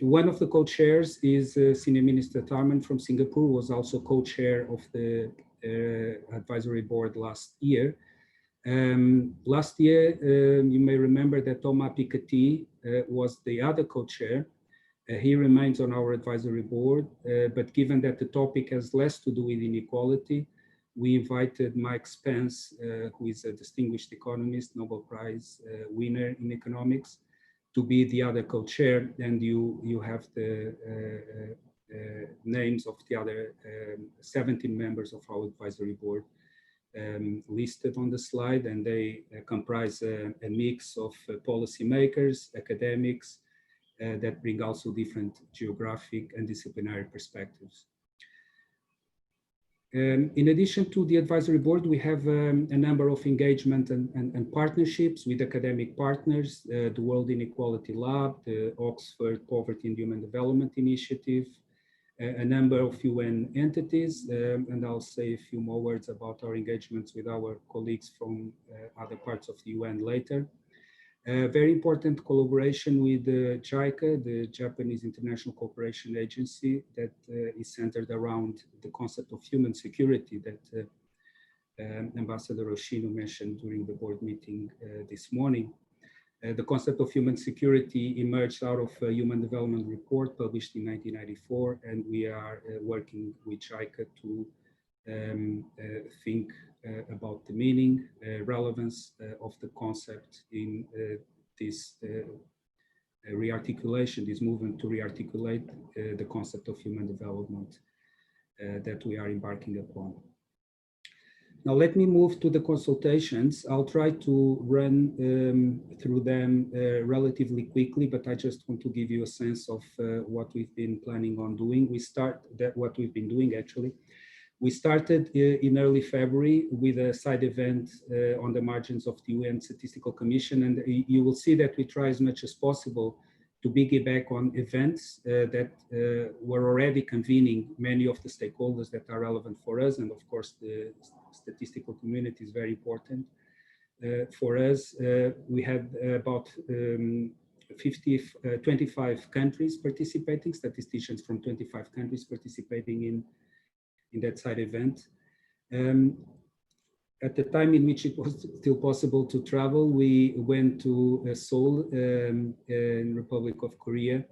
Speaker 8: One of the co-chairs is Senior Minister Tharman from Singapore, who was also co-chair of the advisory board last year. Last year, you may remember that Thomas Piketty was the other co-chair. He remains on our advisory board, but given that the topic has less to do with inequality, we invited Mike Spence, who is a distinguished economist, Nobel Prize winner in economics, to be the other co-chair, and you have the names of the other 17 members of our advisory board listed on the slide, and they comprise a mix of policymakers, academics, that bring also different geographic and disciplinary perspectives. In addition to the advisory board, we have a number of engagement and partnerships with academic partners, the World Inequality Lab, the Oxford Poverty and Human Development Initiative, a number of UN entities, and I'll say a few more words about our engagements with our colleagues from other parts of the UN later. Very important collaboration with JICA, the Japanese International Cooperation Agency, that is centered around the concept of human security that Ambassador Oshino mentioned during the board meeting this morning. The concept of human security emerged out of a Human Development Report published in 1994, and we are working with JICA to think about the meaning, relevance of the concept in this rearticulation, this movement to rearticulate the concept of human development that we are embarking upon. Now let me move to the consultations. I'll try to run through them relatively quickly, but I just want to give you a sense of what we've been planning on doing. What we've been doing actually. We started in early February with a side event on the margins of the UN Statistical Commission, and you will see that we try as much as possible to piggyback on events that were already convening many of the stakeholders that are relevant for us, and of course the statistical community is very important for us. We had about 25 countries participating, statisticians from 25 countries participating in that side event. At the time in which it was still possible to travel, we went to Seoul in Republic of Korea,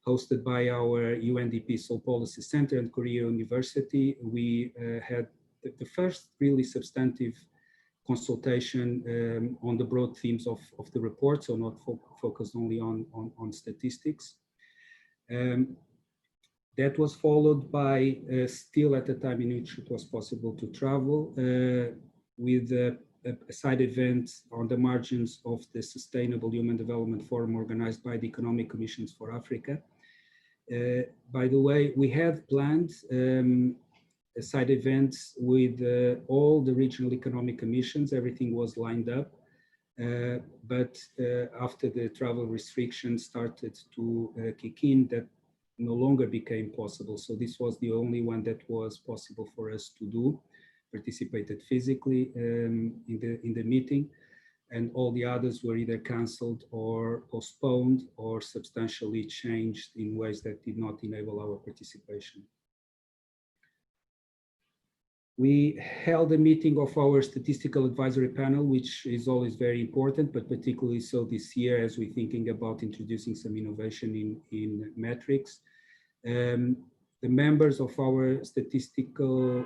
Speaker 8: hosted by our UNDP Seoul Policy Center and Korea University. We had the first really substantive consultation on the broad themes of the report, so not focused only on statistics. That was followed by, still at the time in which it was possible to travel, with a side event on the margins of the Sustainable Human Development Forum organized by the Economic Commissions for Africa. By the way, we had planned side events with all the regional economic commissions. Everything was lined up, but after the travel restrictions started to kick in, that no longer became possible. So this was the only one that was possible for us to do, participated physically in the meeting, and all the others were either canceled or postponed or substantially changed in ways that did not enable our participation. We held a meeting of our statistical advisory panel, which is always very important, but particularly so this year as we're thinking about introducing some innovation in metrics. The members of our statistical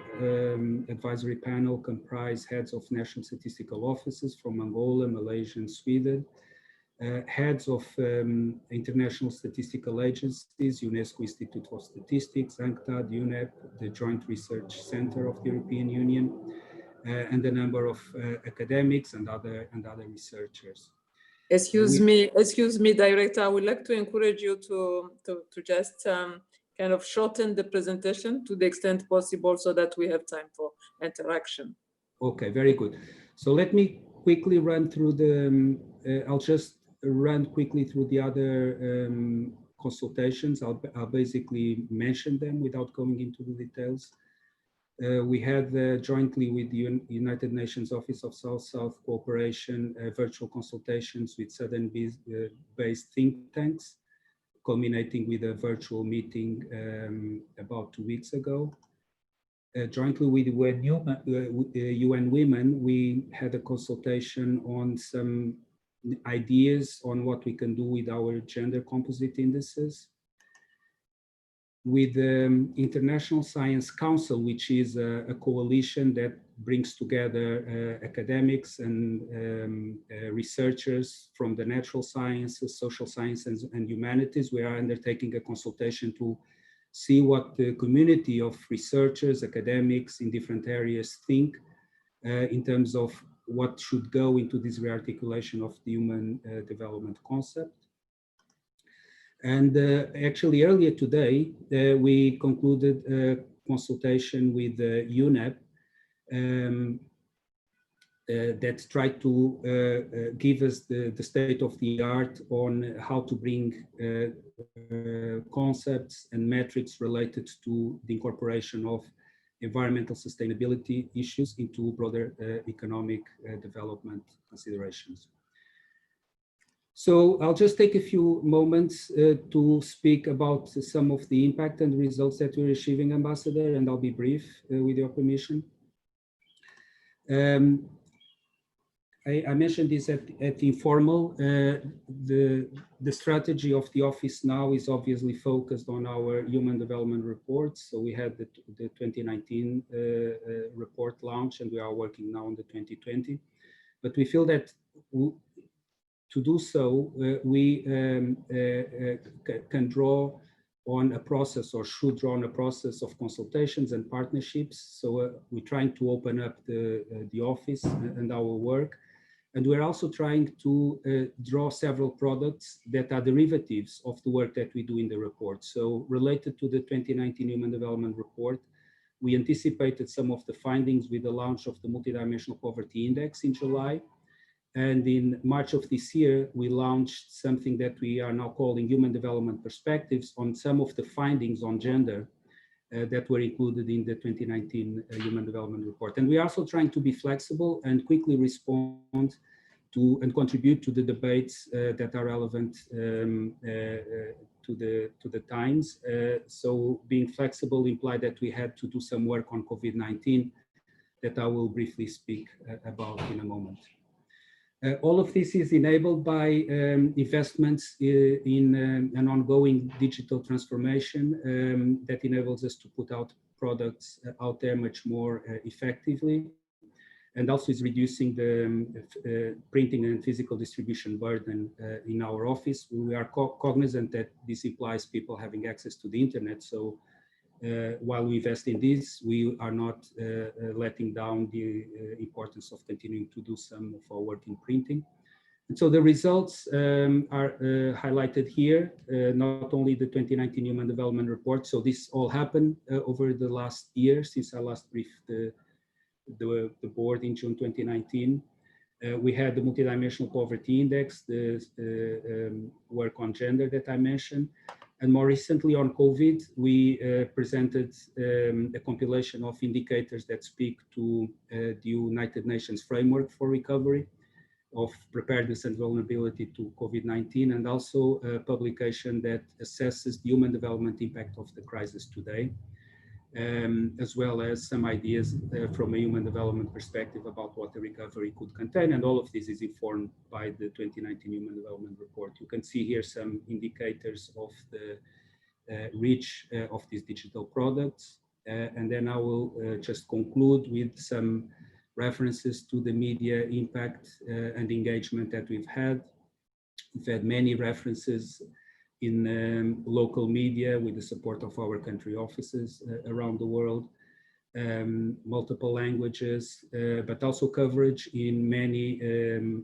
Speaker 8: advisory panel comprise heads of national statistical offices from Angola, Malaysia, and Sweden, heads of international statistical agencies, UNESCO Institute of Statistics, UNCTAD, UNEP, the Joint Research Center of the European Union, and a number of academics and other researchers.
Speaker 3: Excuse me, Director. I would like to encourage you to just kind of shorten the presentation to the extent possible so that we have time for interaction.
Speaker 8: Okay, very good. So let me quickly run through the, I'll just run quickly through the other consultations. I'll basically mention them without going into the details. We had jointly with the United Nations Office of South-South Cooperation virtual consultations with Southern-based think tanks, culminating with a virtual meeting about 2 weeks ago. Jointly with UN Women, we had a consultation on some ideas on what we can do with our gender composite indices. With the International Science Council, which is a coalition that brings together academics and researchers from the natural sciences, social sciences, and humanities, we are undertaking a consultation to see what the community of researchers, academics in different areas think in terms of what should go into this rearticulation of the human development concept. And actually earlier today, we concluded a consultation with UNEP that tried to give us the state of the art on how to bring concepts and metrics related to the incorporation of environmental sustainability issues into broader economic development considerations. So I'll just take a few moments to speak about some of the impact and results that we're achieving, Ambassador, and I'll be brief with your permission. I mentioned this at informal. The strategy of the office now is obviously focused on our human development reports. So we had the 2019 report launch, and we are working now on the 2020. But we feel that to do so, we can draw on a process, or should draw on a process of consultations and partnerships. So we're trying to open up the office and our work. And we're also trying to draw several products that are derivatives of the work that we do in the report. So related to the 2019 Human Development Report, we anticipated some of the findings with the launch of the Multidimensional Poverty Index in July. And in March of this year, we launched something that we are now calling Human Development Perspectives on some of the findings on gender that were included in the 2019 Human Development Report. And we are also trying to be flexible and quickly respond to and contribute to the debates that are relevant to the times. So being flexible implied that we had to do some work on COVID-19 that I will briefly speak about in a moment. All of this is enabled by investments in an ongoing digital transformation that enables us to put out products out there much more effectively, and also is reducing the printing and physical distribution burden in our office. We are cognizant that this implies people having access to the internet. So while we invest in this, we are not letting down the importance of continuing to do some of our work in printing. And so the results are highlighted here, not only the 2019 Human Development Report. So this all happened over the last year since I last briefed the board in June 2019. We had the Multidimensional Poverty Index, the work on gender that I mentioned. And more recently on COVID, we presented a compilation of indicators that speak to the United Nations Framework for Recovery of Preparedness and Vulnerability to COVID-19, and also a publication that assesses the human development impact of the crisis today, as well as some ideas from a human development perspective about what the recovery could contain. And all of this is informed by the 2019 Human Development Report. You can see here some indicators of the reach of these digital products. And then I will just conclude with some references to the media impact and engagement that we've had. We've had many references in local media with the support of our country offices around the world, multiple languages, but also coverage in many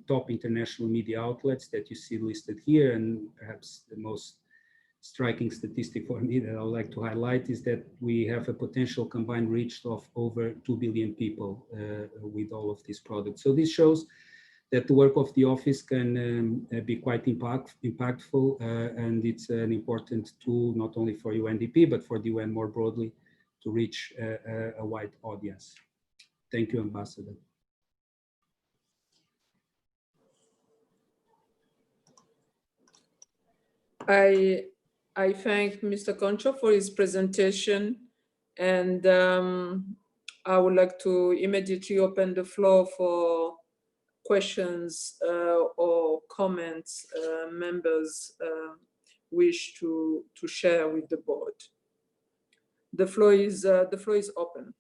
Speaker 8: top international media outlets that you see listed here. And perhaps the most striking statistic for me that I would like to highlight is that we have a potential combined reach of over 2 billion people with all of these products. So this shows that the work of the office can be quite impactful, and it's an important tool not only for UNDP, but for the UN more broadly to reach a wide audience. Thank you, Ambassador.
Speaker 3: I thank Mr. Concho for his presentation, and I would like to immediately open the floor for questions or comments members wish to share with the board. The floor is open.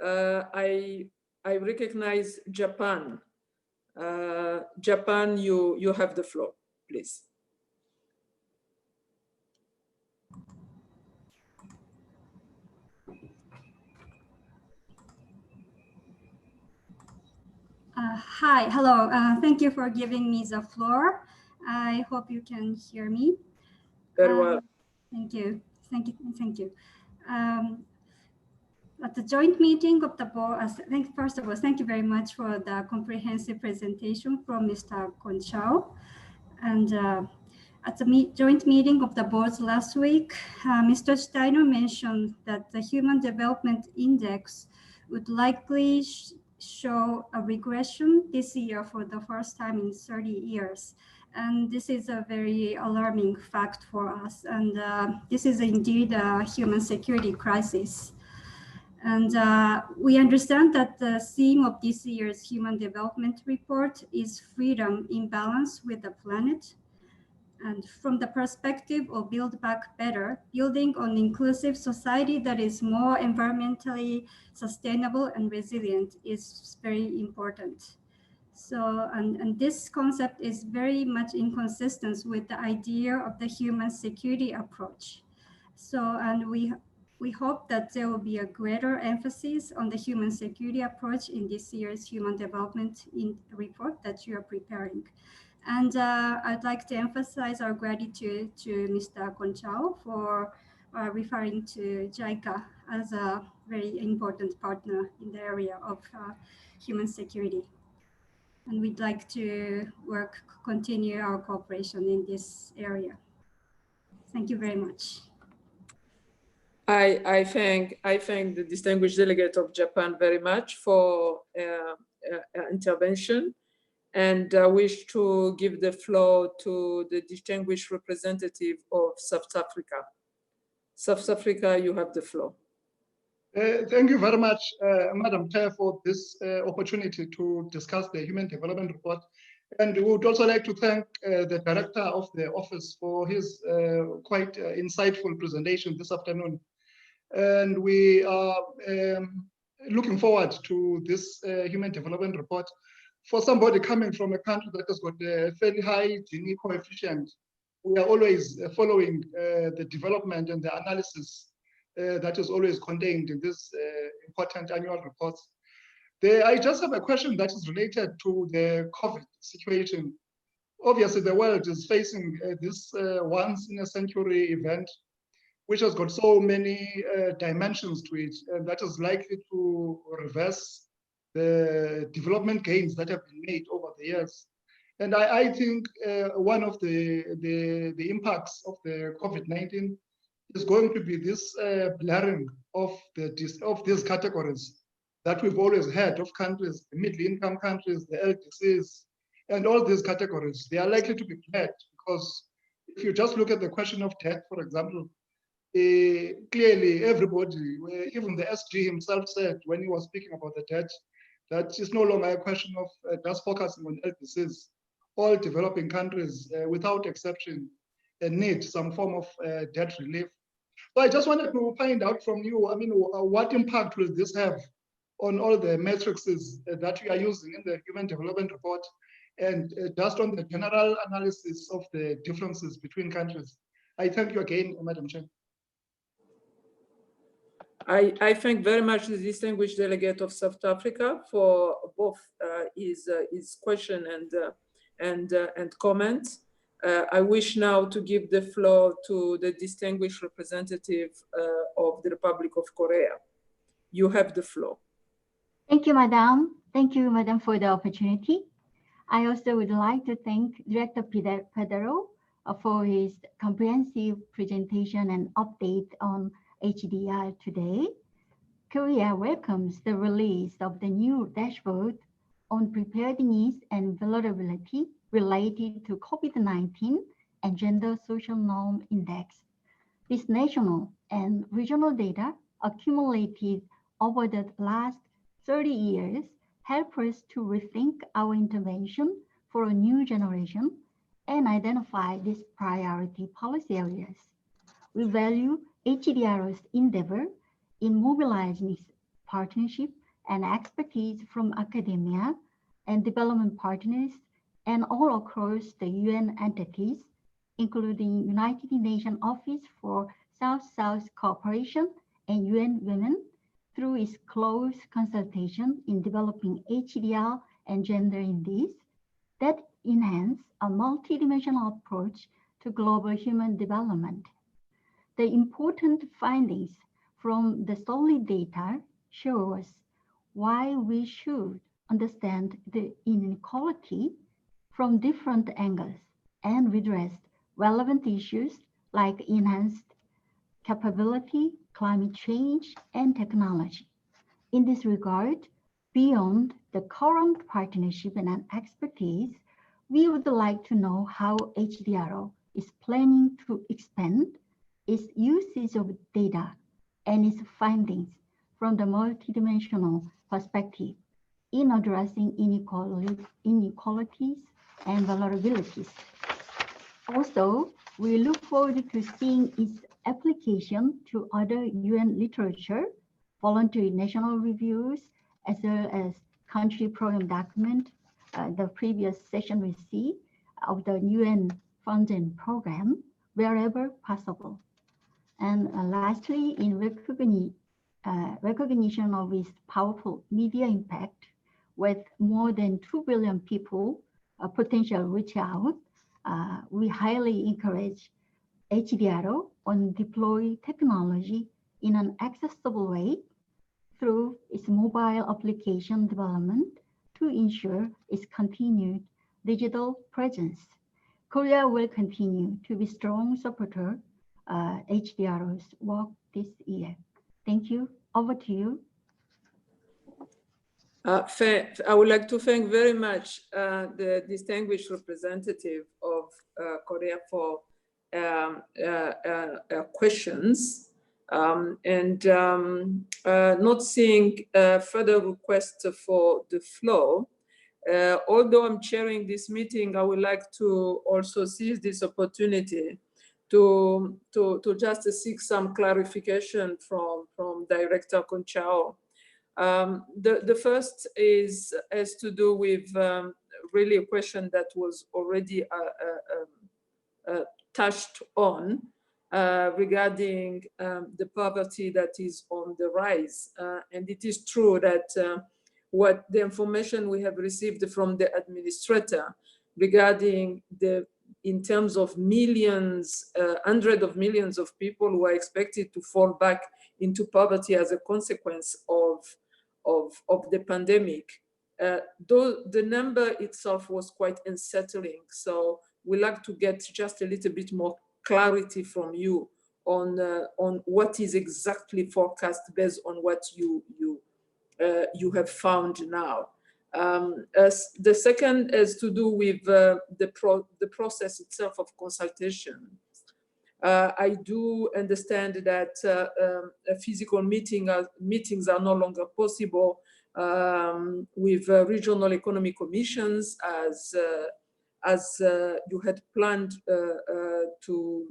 Speaker 3: I recognize Japan. Japan, you have the floor, please.
Speaker 9: Hi, hello. Thank you for giving me the floor. I hope you can hear me.
Speaker 3: Very well.
Speaker 9: Thank you. At the joint meeting of the board, first of all, thank you very much for the comprehensive presentation from Mr. Conchao. And at the joint meeting of the boards last week, Mr. Steiner mentioned that the Human Development Index would likely show a regression this year for the first time in 30 years. And this is a very alarming fact for us. And this is indeed a human security crisis. And we understand that the theme of this year's Human Development Report is freedom in balance with the planet. And from the perspective of Build Back Better, building an inclusive society that is more environmentally sustainable and resilient is very important. So, and this concept is very much inconsistent with the idea of the human security approach. So, and we hope that there will be a greater emphasis on the human security approach in this year's Human Development Report that you are preparing. And I'd like to emphasize our gratitude to Mr. Conchao for referring to JICA as a very important partner in the area of human security. And we'd like to continue our cooperation in this area. Thank you very much.
Speaker 3: I thank the distinguished delegate of Japan very much for intervention, and I wish to give the floor to the distinguished representative of South Africa. South Africa, you have the floor.
Speaker 6: Thank you very much, Madam Chair, for this opportunity to discuss the Human Development Report. And we would also like to thank the Director of the Office for his quite insightful presentation this afternoon. And we are looking forward to this Human Development Report. For somebody coming from a country that has got a fairly high Gini coefficient, we are always following the development and the analysis that is always contained in this important annual report. I just have a question that is related to the COVID situation. Obviously, the world is facing this once-in-a-century event, which has got so many dimensions to it, and that is likely to reverse the development gains that have been made over the years. And I think one of the impacts of the COVID-19 is going to be this blurring of these categories that we've always had of countries, the middle-income countries, the LDCs, and all these categories. They are likely to be blurred because if you just look at the question of debt, for example, clearly everybody, even the SG himself said when he was speaking about the debt, that it's no longer a question of just focusing on LDCs. All developing countries, without exception, need some form of debt relief. So I just wanted to find out from you, I mean, what impact will this have on all the matrices that we are using in the Human Development Report, and just on the general analysis of the differences between countries? I thank you again, Madam Chair.
Speaker 3: I thank very much the distinguished delegate of South Africa for both his question and comments. I wish now to give the floor to the distinguished representative of the Republic of Korea. You have the floor.
Speaker 10: Thank you, Madam. Thank you, Madam, for the opportunity. I also would like to thank Director Pedro for his comprehensive presentation and update on HDR today. Korea welcomes the release of the new dashboard on preparedness and vulnerability related to COVID-19 and Gender Social Norm Index. This national and regional data accumulated over the last 30 years help us to rethink our intervention for a new generation and identify these priority policy areas. We value HDR's endeavor in mobilizing partnership and expertise from academia and development partners and all across the UN entities, including United Nations Office for South-South Cooperation and UN Women, through its close consultation in developing HDR and gender indices that enhance a multidimensional approach to global human development. The important findings from the solid data show us why we should understand the inequality from different angles and redress relevant issues like enhanced capability, climate change, and technology. In this regard, beyond the current partnership and expertise, we would like to know how HDRO is planning to expand its usage of data and its findings from the multidimensional perspective in addressing inequalities and vulnerabilities. Also, we look forward to seeing its application to other UN literature, voluntary national reviews, as well as country program document, the previous session we see of the UN funding program, wherever possible. And lastly, in recognition of its powerful media impact, with more than 2 billion people potential reach out, we highly encourage HDRO on deploy technology in an accessible way through its mobile application development to ensure its continued digital presence. Korea will continue to be strong supporter HDRO's work this year. Thank you. Over to you.
Speaker 3: I would like to thank very much the distinguished representative of Korea for questions. Not seeing further requests for the floor, although I'm chairing this meeting, I would like to also seize this opportunity to just seek some clarification from Director Conchao. The first has to do with really a question that was already touched on regarding the poverty that is on the rise. And it is true that what the information we have received from the administrator regarding in terms of millions, hundreds of millions of people who are expected to fall back into poverty as a consequence of the pandemic, though the number itself was quite unsettling. So we'd like to get just a little bit more clarity from you on what is exactly forecast based on what you have found now. The second has to do with the process itself of consultation. I do understand that physical meetings are no longer possible with regional economic commissions as you had planned to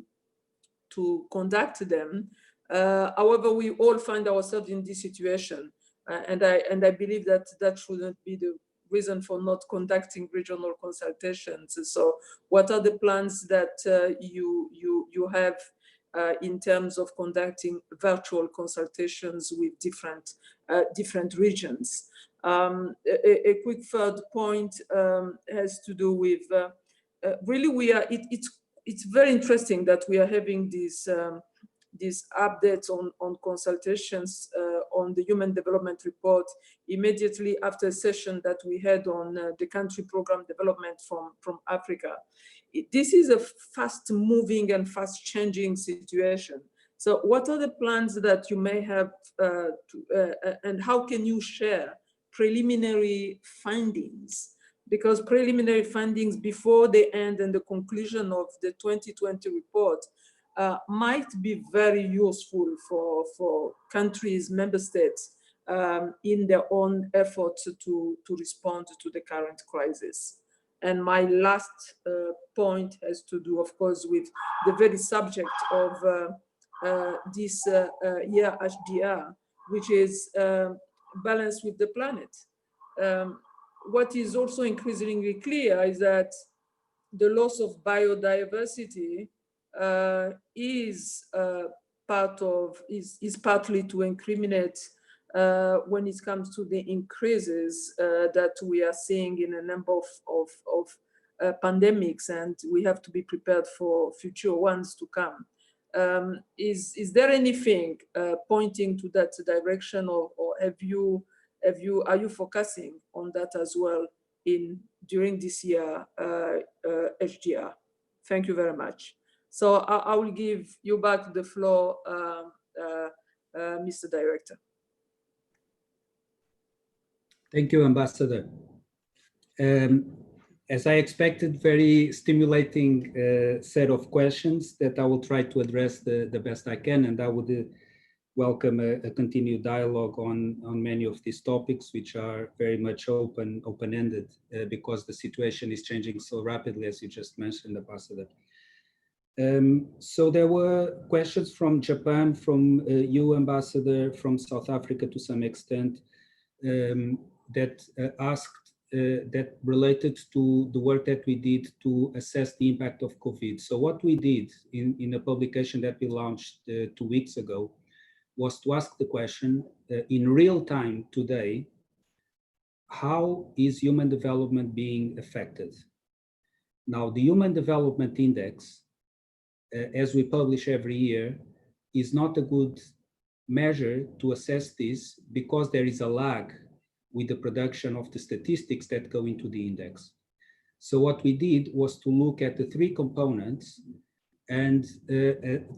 Speaker 3: conduct them. However, we all find ourselves in this situation, and I believe that shouldn't be the reason for not conducting regional consultations. So what are the plans that you have in terms of conducting virtual consultations with different regions? A quick third point has to do with really it's very interesting that we are having these updates on consultations on the Human Development Report immediately after a session that we had on the country program development from Africa. This is a fast moving and fast changing situation. So what are the plans that you may have and how can you share preliminary findings? Because preliminary findings before the end and the conclusion of the 2020 report might be very useful for countries, member states, in their own efforts to respond to the current crisis. And my last point has to do, of course, with the very subject of this year HDR, which is balance with the planet. What is also increasingly clear is that the loss of biodiversity is partly to incriminate when it comes to the increases that we are seeing in a number of pandemics, and we have to be prepared for future ones to come. Is there anything pointing to that direction, or are you focusing on that as well during this year HDR? Thank you very much. So I will give you back the floor, Mr. Director.
Speaker 8: Thank you, Ambassador. As I expected, very stimulating set of questions that I will try to address the best I can, and I would welcome a continued dialogue on many of these topics, which are very much open-ended because the situation is changing so rapidly, as you just mentioned, Ambassador. So there were questions from Japan, from you, Ambassador, from South Africa to some extent, that asked, that related to the work that we did to assess the impact of COVID. So what we did in a publication that we launched 2 weeks ago was to ask the question, in real time today, how is human development being affected? Now, the Human Development Index, as we publish every year, is not a good measure to assess this because there is a lag with the production of the statistics that go into the index. So what we did was to look at the 3 components and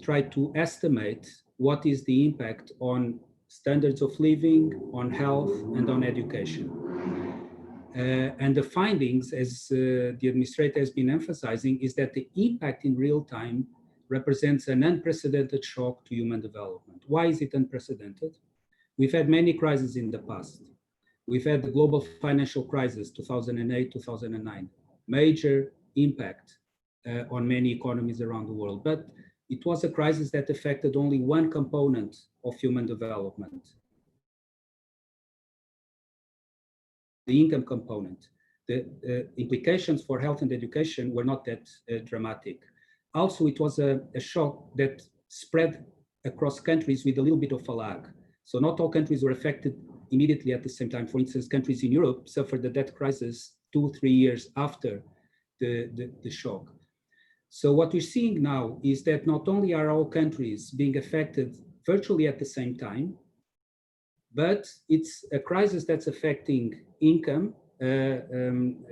Speaker 8: try to estimate what is the impact on standards of living, on health, and on education. And the findings, as the administrator has been emphasizing, is that the impact in real time represents an unprecedented shock to human development. Why is it unprecedented? We've had many crises in the past. We've had the global financial crisis, 2008, 2009, major impact on many economies around the world. But it was a crisis that affected only one component of human development, the income component. The implications for health and education were not that dramatic. Also, it was a shock that spread across countries with a little bit of a lag. So not all countries were affected immediately at the same time. For instance, countries in Europe suffered the debt crisis 2-3 years after the shock. So what we're seeing now is that not only are all countries being affected virtually at the same time, but it's a crisis that's affecting income. A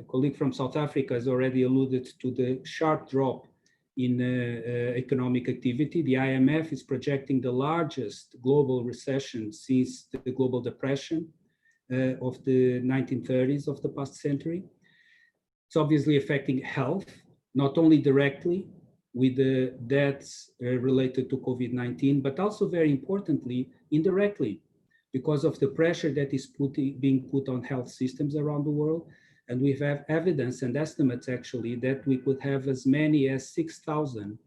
Speaker 8: colleague from South Africa has already alluded to the sharp drop in economic activity. The IMF is projecting the largest global recession since the global depression of the 1930s of the past century. It's obviously affecting health, not only directly with the deaths related to COVID-19, but also very importantly, indirectly, because of the pressure that is being put on health systems around the world. And we have evidence and estimates actually that we could have as many as 6,000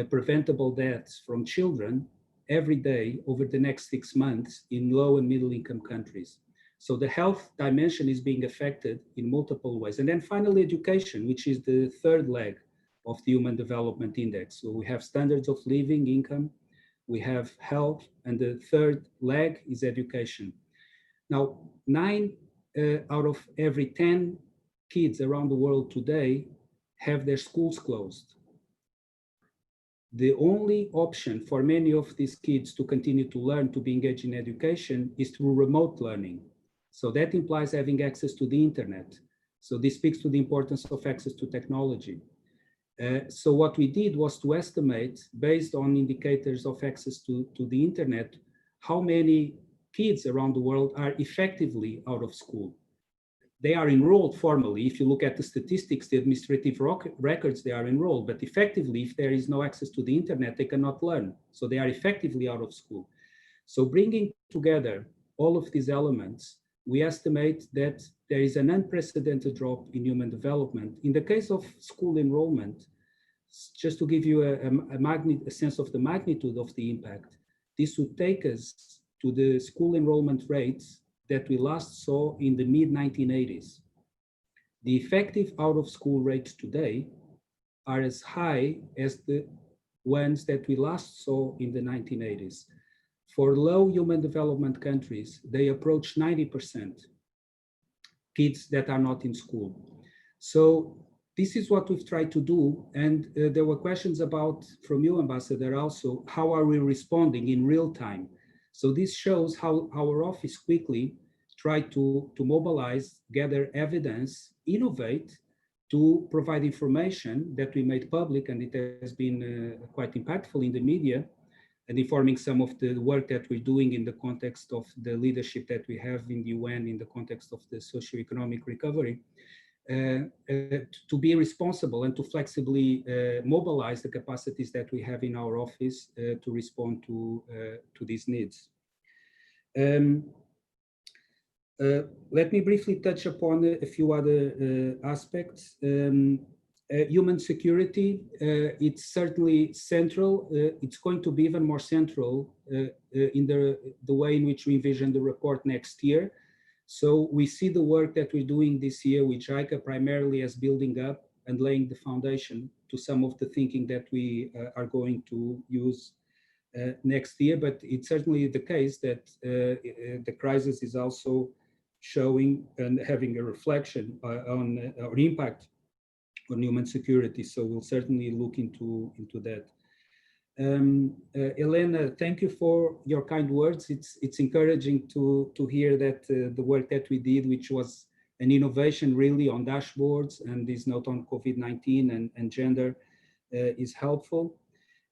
Speaker 8: preventable deaths from children every day over the next 6 months in low and middle income countries. So the health dimension is being affected in multiple ways. And then finally, education, which is the third leg of the Human Development Index. So we have standards of living, income, we have health, and the third leg is education. Now, 9 out of every 10 kids around the world today have their schools closed. The only option for many of these kids to continue to learn, to be engaged in education, is through remote learning. So that implies having access to the internet. So this speaks to the importance of access to technology. So what we did was to estimate, based on indicators of access to the internet, how many kids around the world are effectively out of school. They are enrolled formally. If you look at the statistics, the administrative records, they are enrolled, but effectively, if there is no access to the internet, they cannot learn. So they are effectively out of school. So bringing together all of these elements, we estimate that there is an unprecedented drop in human development. In the case of school enrollment, just to give you a sense of the magnitude of the impact, this would take us to the school enrollment rates that we last saw in the mid-1980s. The effective out-of-school rates today are as high as the ones that we last saw in the 1980s. For low human development countries, they approach 90% kids that are not in school. So this is what we've tried to do. And there were questions about, from you, Ambassador, also, how are we responding in real time? So this shows how our office quickly tried to mobilize, gather evidence, innovate, to provide information that we made public, and it has been quite impactful in the media, and informing some of the work that we're doing in the context of the leadership that we have in the UN, in the context of the socioeconomic recovery, to be responsible and to flexibly mobilize the capacities that we have in our office to respond to these needs. Let me briefly touch upon a few other aspects. Human security, it's certainly central. It's going to be even more central in the way in which we envision the report next year. So we see the work that we're doing this year with JICA primarily as building up and laying the foundation to some of the thinking that we are going to use next year. But it's certainly the case that the crisis is also showing and having a reflection on our impact on human security. So we'll certainly look into that. Elena, thank you for your kind words. It's encouraging to hear that the work that we did, which was an innovation really on dashboards and this note on COVID-19 and gender is helpful.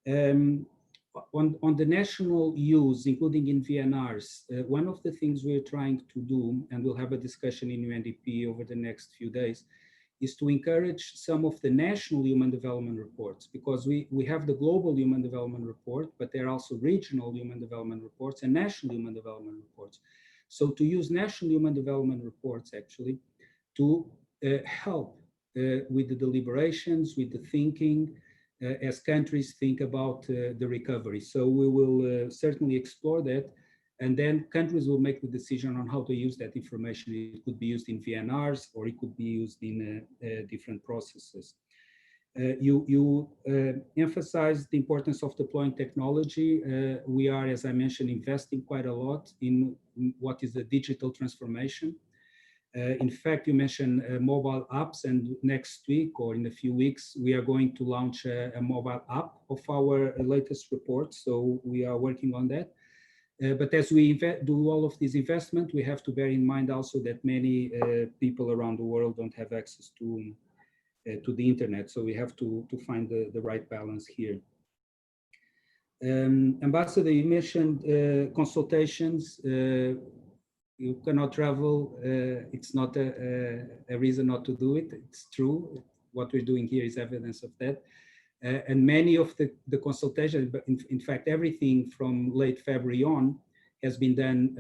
Speaker 8: On the national use, including in VNRs, one of the things we're trying to do, and we'll have a discussion in UNDP over the next few days, is to encourage some of the national human development reports, because we have the global human development report, but there are also regional human development reports and national human development reports. So to use national human development reports actually to help with the deliberations, with the thinking, as countries think about the recovery. So we will certainly explore that. And then countries will make the decision on how to use that information. It could be used in VNRs or it could be used in different processes. You emphasized the importance of deploying technology. We are, as I mentioned, investing quite a lot in what is the digital transformation. In fact, you mentioned mobile apps, and next week or in a few weeks, we are going to launch a mobile app of our latest report. So we are working on that. But as we do all of this investment, we have to bear in mind also that many people around the world don't have access to the internet. So we have to find the right balance here. Ambassador, you mentioned consultations. You cannot travel. It's not a reason not to do it. It's true. What we're doing here is evidence of that. And many of the consultations, but in fact, everything from late February on has been done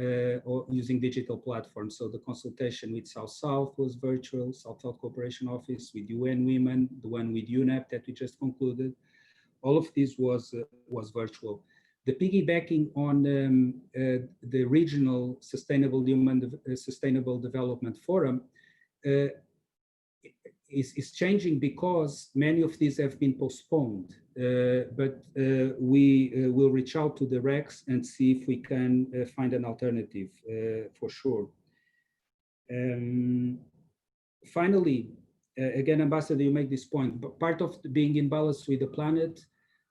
Speaker 8: using digital platforms. So the consultation with South-South was virtual, South-South Cooperation Office, with UN Women, the one with UNEP that we just concluded. All of this was virtual. The piggybacking on the regional Sustainable Development Forum is changing because many of these have been postponed, but we will reach out to the RECs and see if we can find an alternative for sure. Finally, again, Ambassador, you make this point, but part of being in balance with the planet,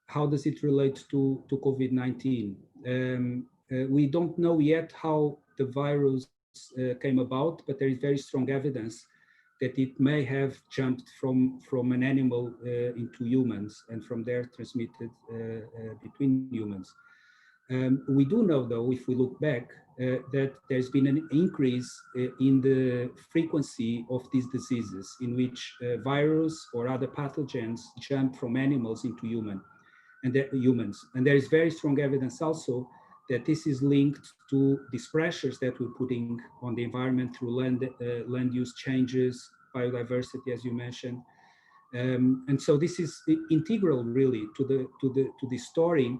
Speaker 8: how does it relate to COVID-19? We don't know yet how the virus came about, but there is very strong evidence that it may have jumped from an animal into humans and from there transmitted between humans. We do know, though, if we look back, that there's been an increase in the frequency of these diseases in which virus or other pathogens jump from animals into humans. And there is very strong evidence also that this is linked to these pressures that we're putting on the environment through land use changes, biodiversity, as you mentioned. And so this is integral, really, to the story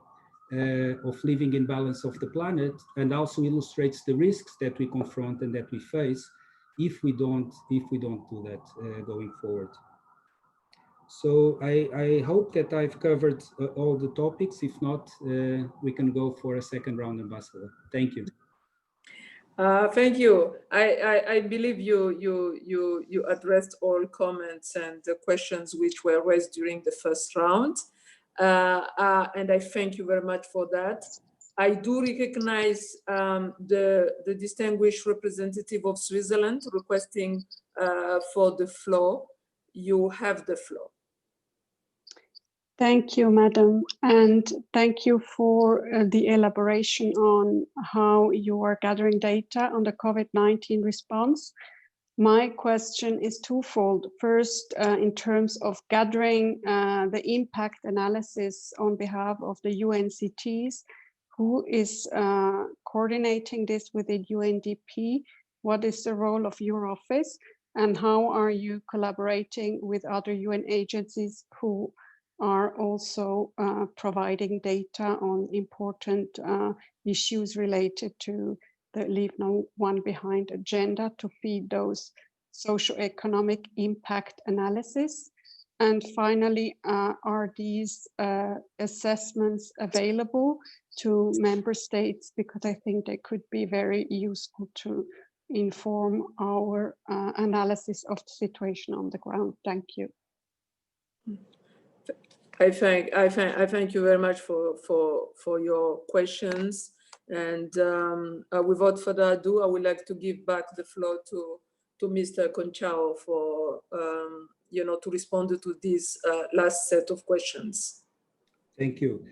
Speaker 8: of living in balance of the planet, and also illustrates the risks that we confront and that we face if we don't do that going forward. So I hope that I've covered all the topics. If not, we can go for a second round, Ambassador. Thank you.
Speaker 3: Thank you. I believe you addressed all comments and the questions which were raised during the first round. And I thank you very much for that. I do recognize the distinguished representative of Switzerland requesting for the floor. You have the floor.
Speaker 11: Thank you, Madam, and thank you for the elaboration on how you are gathering data on the COVID-19 response. My question is twofold. First, in terms of gathering the impact analysis on behalf of the UNCTs, who is coordinating this within UNDP? What is the role of your office? And how are you collaborating with other UN agencies who are also providing data on important issues related to the Leave No One Behind agenda to feed those socioeconomic impact analysis? And finally, are these assessments available to member states? Because I think they could be very useful to inform our analysis of the situation on the ground. Thank you.
Speaker 3: I thank you very much for your questions. And without further ado, I would like to give back the floor to Mr. Conchao for to respond to this last set of questions.
Speaker 8: Thank you.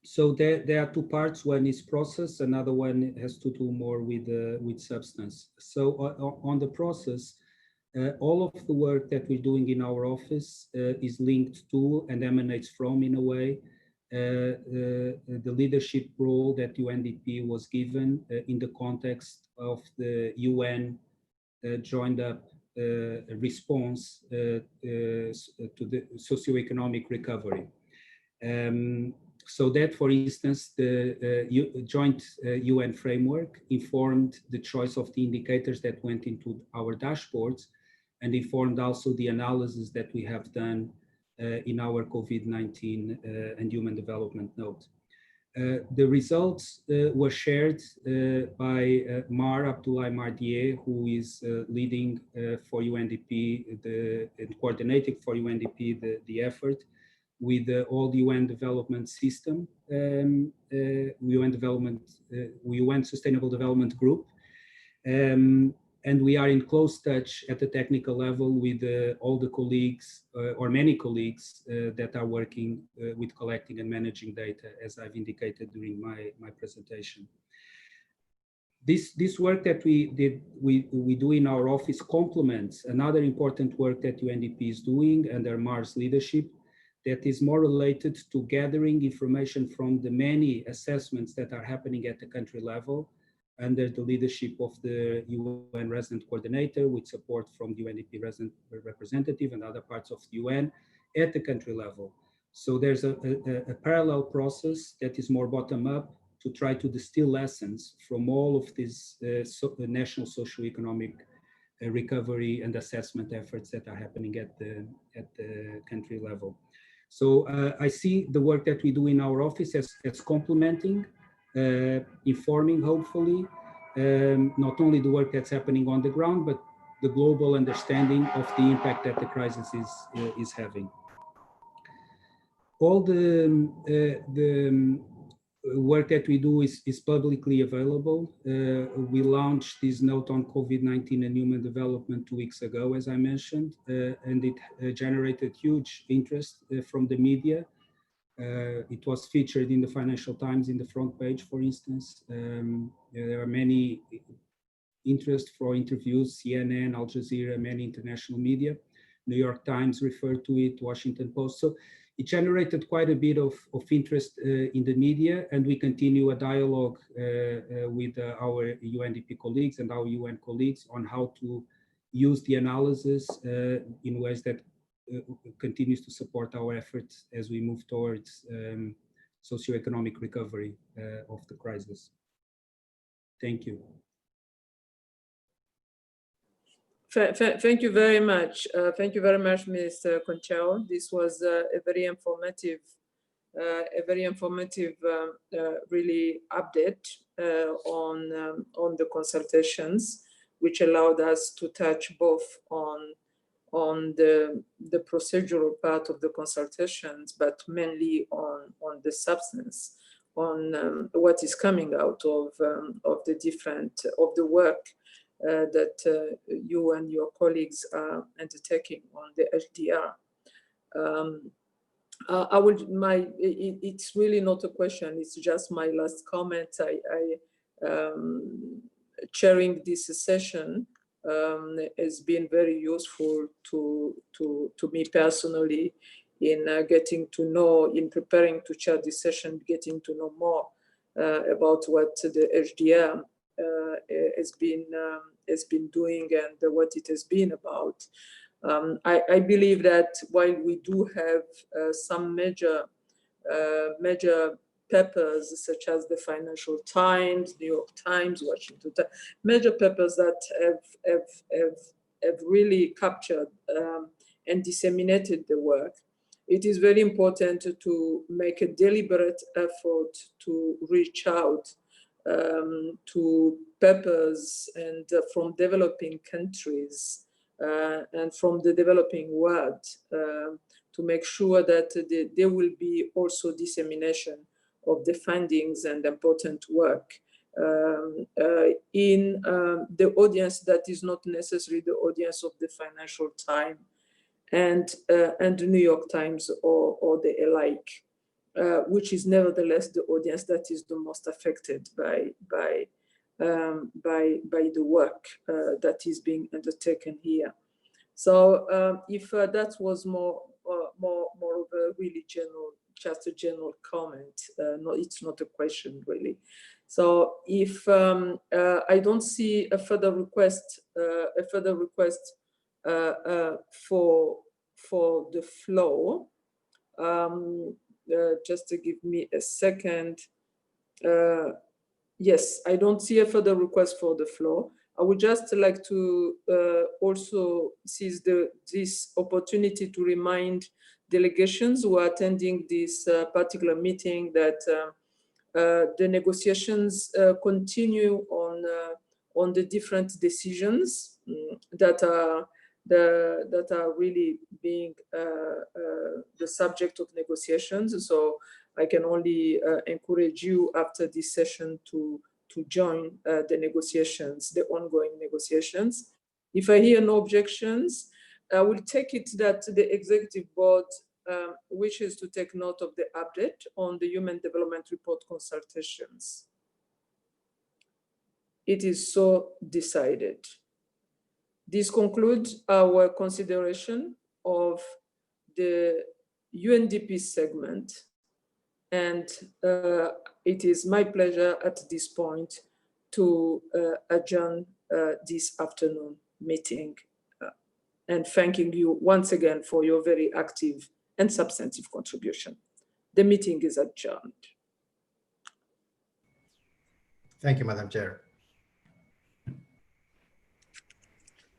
Speaker 8: So there are two parts. One is process, another one has to do more with substance. So on the process, all of the work that we're doing in our office is linked to and emanates from, in a way, the leadership role that UNDP was given in the context of the UN joined up response to the socioeconomic recovery. So that, for instance, the joint UN framework informed the choice of the indicators that went into our dashboards, and informed also the analysis that we have done in our COVID-19 and human development note. The results were shared by Mar Abdoulaye Mardier, who is leading for UNDP and coordinating for UNDP the effort with all the UN development system, UN Sustainable Development Group. And we are in close touch at the technical level with all the colleagues, or many colleagues, that are working with collecting and managing data, as I've indicated during my presentation. This work that we do in our office complements another important work that UNDP is doing under Mar's leadership, that is more related to gathering information from the many assessments that are happening at the country level, under the leadership of the UN resident coordinator, with support from the UNDP resident representative and other parts of the UN at the country level. So there's a parallel process that is more bottom-up to try to distill lessons from all of these national socioeconomic recovery and assessment efforts that are happening at the country level. So I see the work that we do in our office as complementing, informing, hopefully, not only the work that's happening on the ground, but the global understanding of the impact that the crisis is having. All the work that we do is publicly available. We launched this note on COVID-19 and human development 2 weeks ago, as I mentioned, and it generated huge interest from the media. It was featured in the Financial Times in the front page, for instance. There are many interest for interviews, CNN, Al Jazeera, many international media. New York Times referred to it, Washington Post. So it generated quite a bit of interest in the media, and we continue a dialogue with our UNDP colleagues and our UN colleagues on how to use the analysis in ways that continues to support our efforts as we move towards socioeconomic recovery of the crisis. Thank you.
Speaker 3: Thank you very much. Thank you very much, Mr. Conchao. This was a very informative, really update on the consultations, which allowed us to touch both on the procedural part of the consultations, but mainly on the substance, on what is coming out of the work that you and your colleagues are undertaking on the HDR. It's really not a question, it's just my last comment. Chairing this session has been very useful to me personally in getting to know, in preparing to chair this session, getting to know more about what the HDR has been doing and what it has been about. I believe that while we do have some major papers such as the Financial Times, New York Times, Washington Times, major papers that have really captured and disseminated the work, it is very important to make a deliberate effort to reach out to papers and from developing countries and from the developing world to make sure that there will be also dissemination of the findings and important work in the audience that is not necessarily the audience of the Financial Times and the New York Times or the alike. Which is nevertheless the audience that is the most affected by the work that is being undertaken here. So if that was more of a really general, just a general comment, no, it's not a question really. So if I don't see a further request, for the floor. Just to give me a second. Yes, I don't see a further request for the floor. I would just like to also seize this opportunity to remind delegations who are attending this particular meeting that the negotiations continue on the different decisions that are really being the subject of negotiations. So I can only encourage you after this session to join the negotiations, the ongoing negotiations. If I hear no objections, I will take it that the executive board wishes to take note of the update on the Human Development Report consultations. It is so decided. This concludes our consideration of the UNDP segment, and it is my pleasure at this point to adjourn this afternoon meeting and thanking you once again for your very active and substantive contribution. The meeting is adjourned.
Speaker 2: Thank you, Madam Chair.